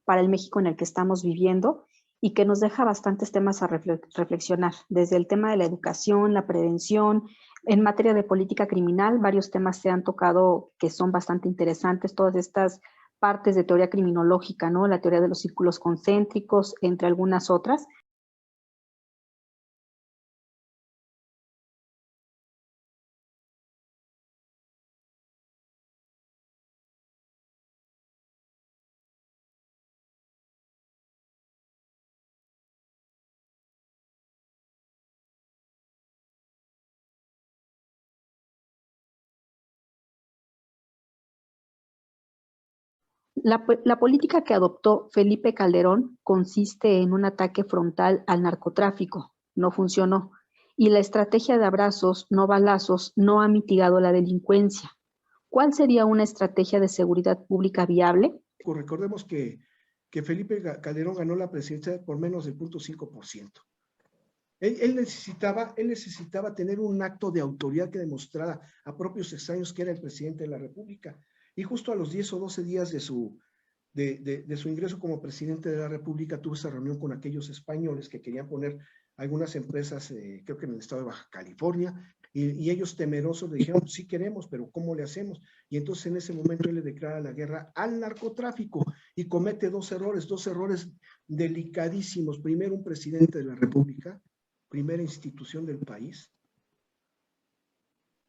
para el México en el que estamos viviendo y que nos deja bastantes temas a reflexionar, desde el tema de la educación, la prevención. En materia de política criminal, varios temas se han tocado que son bastante interesantes, todas estas partes de teoría criminológica, ¿no? La teoría de los círculos concéntricos, entre algunas otras. La política que adoptó Felipe Calderón consiste en un ataque frontal al narcotráfico. No funcionó. Y la estrategia de abrazos, no balazos, no ha mitigado la delincuencia. ¿Cuál sería una estrategia de seguridad pública viable? Recordemos que Felipe Calderón ganó la presidencia por menos del 0.5%. Él necesitaba tener un acto de autoridad que demostrara a propios extraños que era el presidente de la República. Y justo a los 10 o 12 días de su ingreso como presidente de la República, tuvo esa reunión con aquellos españoles que querían poner algunas empresas, creo que en el estado de Baja California, y ellos temerosos le dijeron, sí queremos, pero ¿cómo le hacemos? Y entonces en ese momento él le declara la guerra al narcotráfico y comete dos errores delicadísimos. Primero, un presidente de la República, primera institución del país,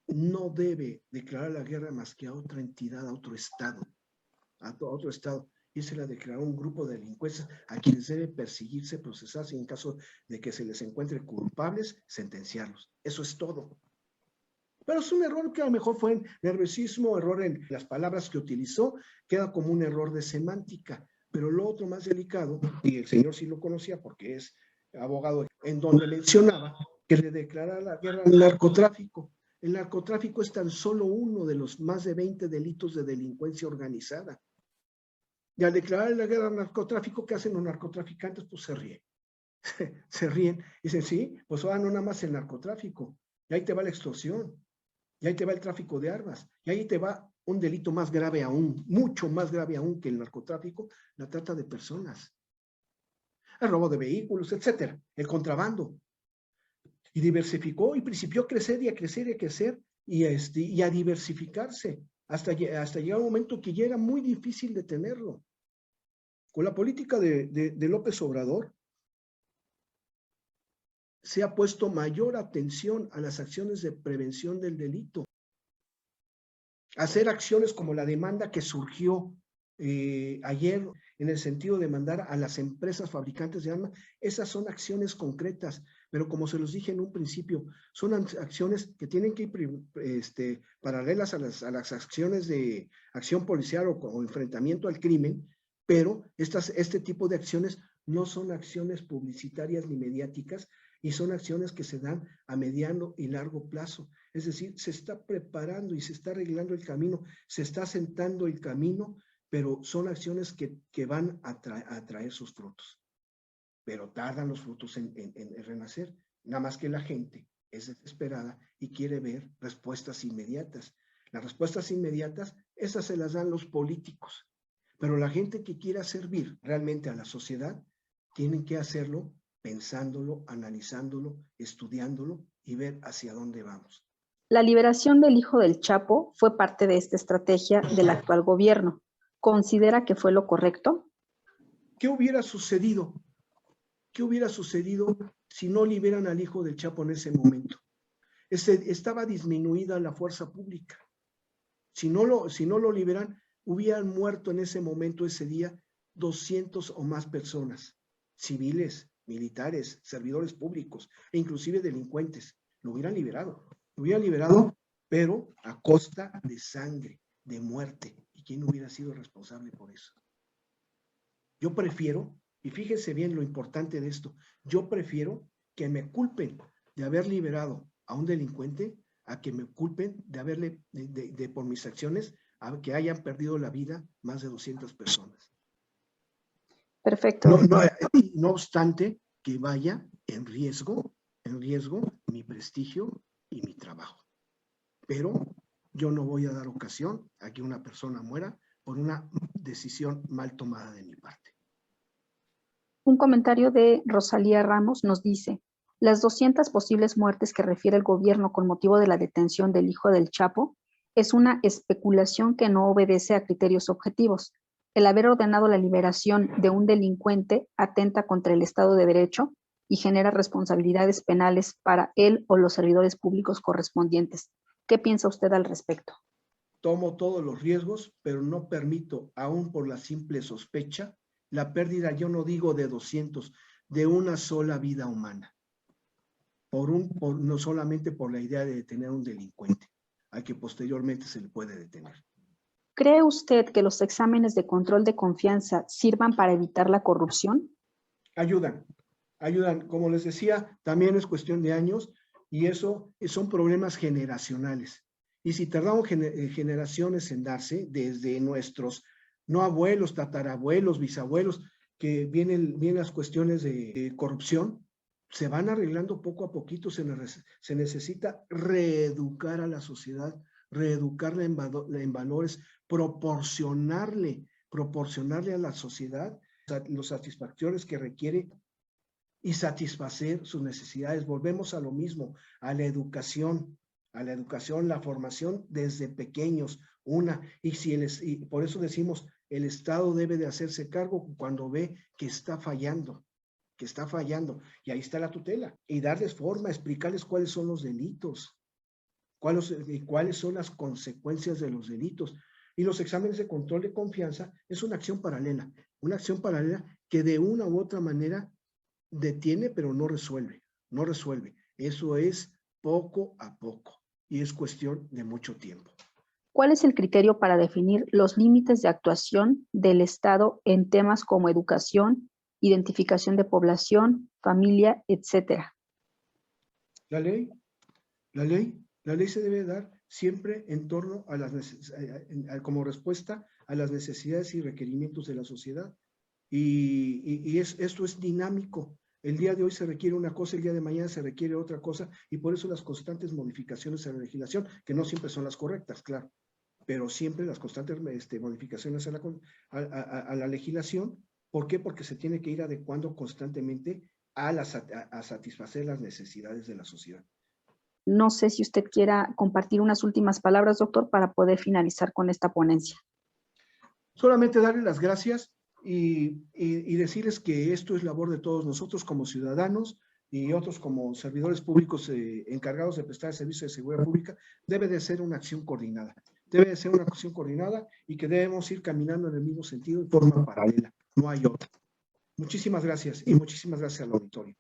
no debe declarar la guerra más que a otra entidad, a otro estado, y se la declaró un grupo de delincuentes a quienes debe perseguirse, procesarse y en caso de que se les encuentre culpables, sentenciarlos. Eso es todo. Pero es un error que a lo mejor fue en nerviosismo, error en las palabras que utilizó, queda como un error de semántica. Pero lo otro más delicado, y el señor sí lo conocía porque es abogado, en donde mencionaba que le declarara la guerra al narcotráfico. El narcotráfico es tan solo uno de los más de 20 delitos de delincuencia organizada. Y al declarar la guerra al narcotráfico, ¿qué hacen los narcotraficantes? Pues se ríen. Se ríen. Dicen, sí, pues ahora no nada más el narcotráfico. Y ahí te va la extorsión. Y ahí te va el tráfico de armas. Y ahí te va un delito más grave aún, mucho más grave aún que el narcotráfico, la trata de personas. El robo de vehículos, etcétera. El contrabando. Y diversificó y principió a crecer y a crecer y a crecer y a diversificarse hasta llegar un momento que ya era muy difícil detenerlo. Con la política de López Obrador se ha puesto mayor atención a las acciones de prevención del delito. Hacer acciones como la demanda que surgió ayer en el sentido de mandar a las empresas fabricantes de armas, esas son acciones concretas, pero como se los dije en un principio, son acciones que tienen que ir paralelas a las acciones de acción policial o enfrentamiento al crimen, pero este tipo de acciones no son acciones publicitarias ni mediáticas y son acciones que se dan a mediano y largo plazo. Es decir, se está preparando y se está arreglando el camino, se está asentando el camino, pero son acciones que van a traer sus frutos. Pero tardan los frutos en renacer. Nada más que la gente es desesperada y quiere ver respuestas inmediatas. Las respuestas inmediatas, esas se las dan los políticos. Pero la gente que quiera servir realmente a la sociedad, tienen que hacerlo pensándolo, analizándolo, estudiándolo y ver hacia dónde vamos. La liberación del hijo del Chapo fue parte de esta estrategia del actual gobierno. ¿Considera que fue lo correcto? ¿Qué hubiera sucedido? ¿Qué hubiera sucedido si no liberan al hijo del Chapo en ese momento? Estaba disminuida la fuerza pública. Si no lo liberan, hubieran muerto en ese momento, ese día, 200 o más personas, civiles, militares, servidores públicos e inclusive delincuentes. Lo hubieran liberado, pero a costa de sangre, de muerte. ¿Y quién hubiera sido responsable por eso? Yo prefiero, y fíjense bien lo importante de esto, yo prefiero que me culpen de haber liberado a un delincuente a que me culpen de haberle, por mis acciones, a que hayan perdido la vida más de 200 personas. Perfecto. No obstante que vaya en riesgo mi prestigio y mi trabajo. Pero yo no voy a dar ocasión a que una persona muera por una decisión mal tomada de mi parte. Un comentario de Rosalía Ramos nos dice, las 200 posibles muertes que refiere el gobierno con motivo de la detención del hijo del Chapo es una especulación que no obedece a criterios objetivos. El haber ordenado la liberación de un delincuente atenta contra el Estado de Derecho y genera responsabilidades penales para él o los servidores públicos correspondientes. ¿Qué piensa usted al respecto? Tomo todos los riesgos, pero no permito, aún por la simple sospecha, la pérdida, yo no digo de 200, de una sola vida humana. No solamente por la idea de detener a un delincuente, al que posteriormente se le puede detener. ¿Cree usted que los exámenes de control de confianza sirvan para evitar la corrupción? Ayudan. Como les decía, también es cuestión de años y eso son problemas generacionales. Y si tardamos generaciones en darse, desde nuestros, no abuelos, tatarabuelos, bisabuelos, que vienen las cuestiones de corrupción, se van arreglando poco a poquito, se necesita reeducar a la sociedad, reeducarla en valores, proporcionarle a la sociedad los satisfactores que requiere y satisfacer sus necesidades. Volvemos a lo mismo, a la educación, la formación desde pequeños, y por eso decimos, el Estado debe de hacerse cargo cuando ve que está fallando, y ahí está la tutela, y darles forma, explicarles cuáles son los delitos, cuáles son las consecuencias de los delitos. Y los exámenes de control de confianza es una acción paralela que de una u otra manera detiene, pero no resuelve. Eso es poco a poco y es cuestión de mucho tiempo. ¿Cuál es el criterio para definir los límites de actuación del Estado en temas como educación, identificación de población, familia, etcétera? La ley se debe dar siempre en torno a como respuesta a las necesidades y requerimientos de la sociedad. Esto es dinámico. El día de hoy se requiere una cosa, el día de mañana se requiere otra cosa, y por eso las constantes modificaciones a la legislación, que no siempre son las correctas, claro, pero siempre las constantes modificaciones a la legislación. ¿Por qué? Porque se tiene que ir adecuando constantemente a satisfacer las necesidades de la sociedad. No sé si usted quiera compartir unas últimas palabras, doctor, para poder finalizar con esta ponencia. Solamente darle las gracias y decirles que esto es labor de todos nosotros como ciudadanos y otros como servidores públicos encargados de prestar el servicio de seguridad pública. Debe de ser una acción coordinada. Y que debemos ir caminando en el mismo sentido de forma paralela. No hay otra. Muchísimas gracias y muchísimas gracias al auditorio.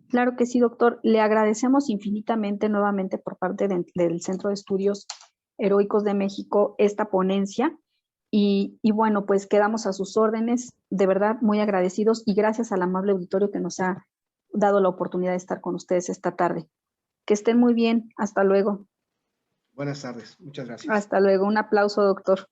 Claro que sí, doctor. Le agradecemos infinitamente nuevamente por parte del Centro de Estudios Heroicos de México esta ponencia. Y bueno, pues quedamos a sus órdenes, de verdad muy agradecidos y gracias al amable auditorio que nos ha dado la oportunidad de estar con ustedes esta tarde. Que estén muy bien. Hasta luego. Buenas tardes. Muchas gracias. Hasta luego. Un aplauso, doctor.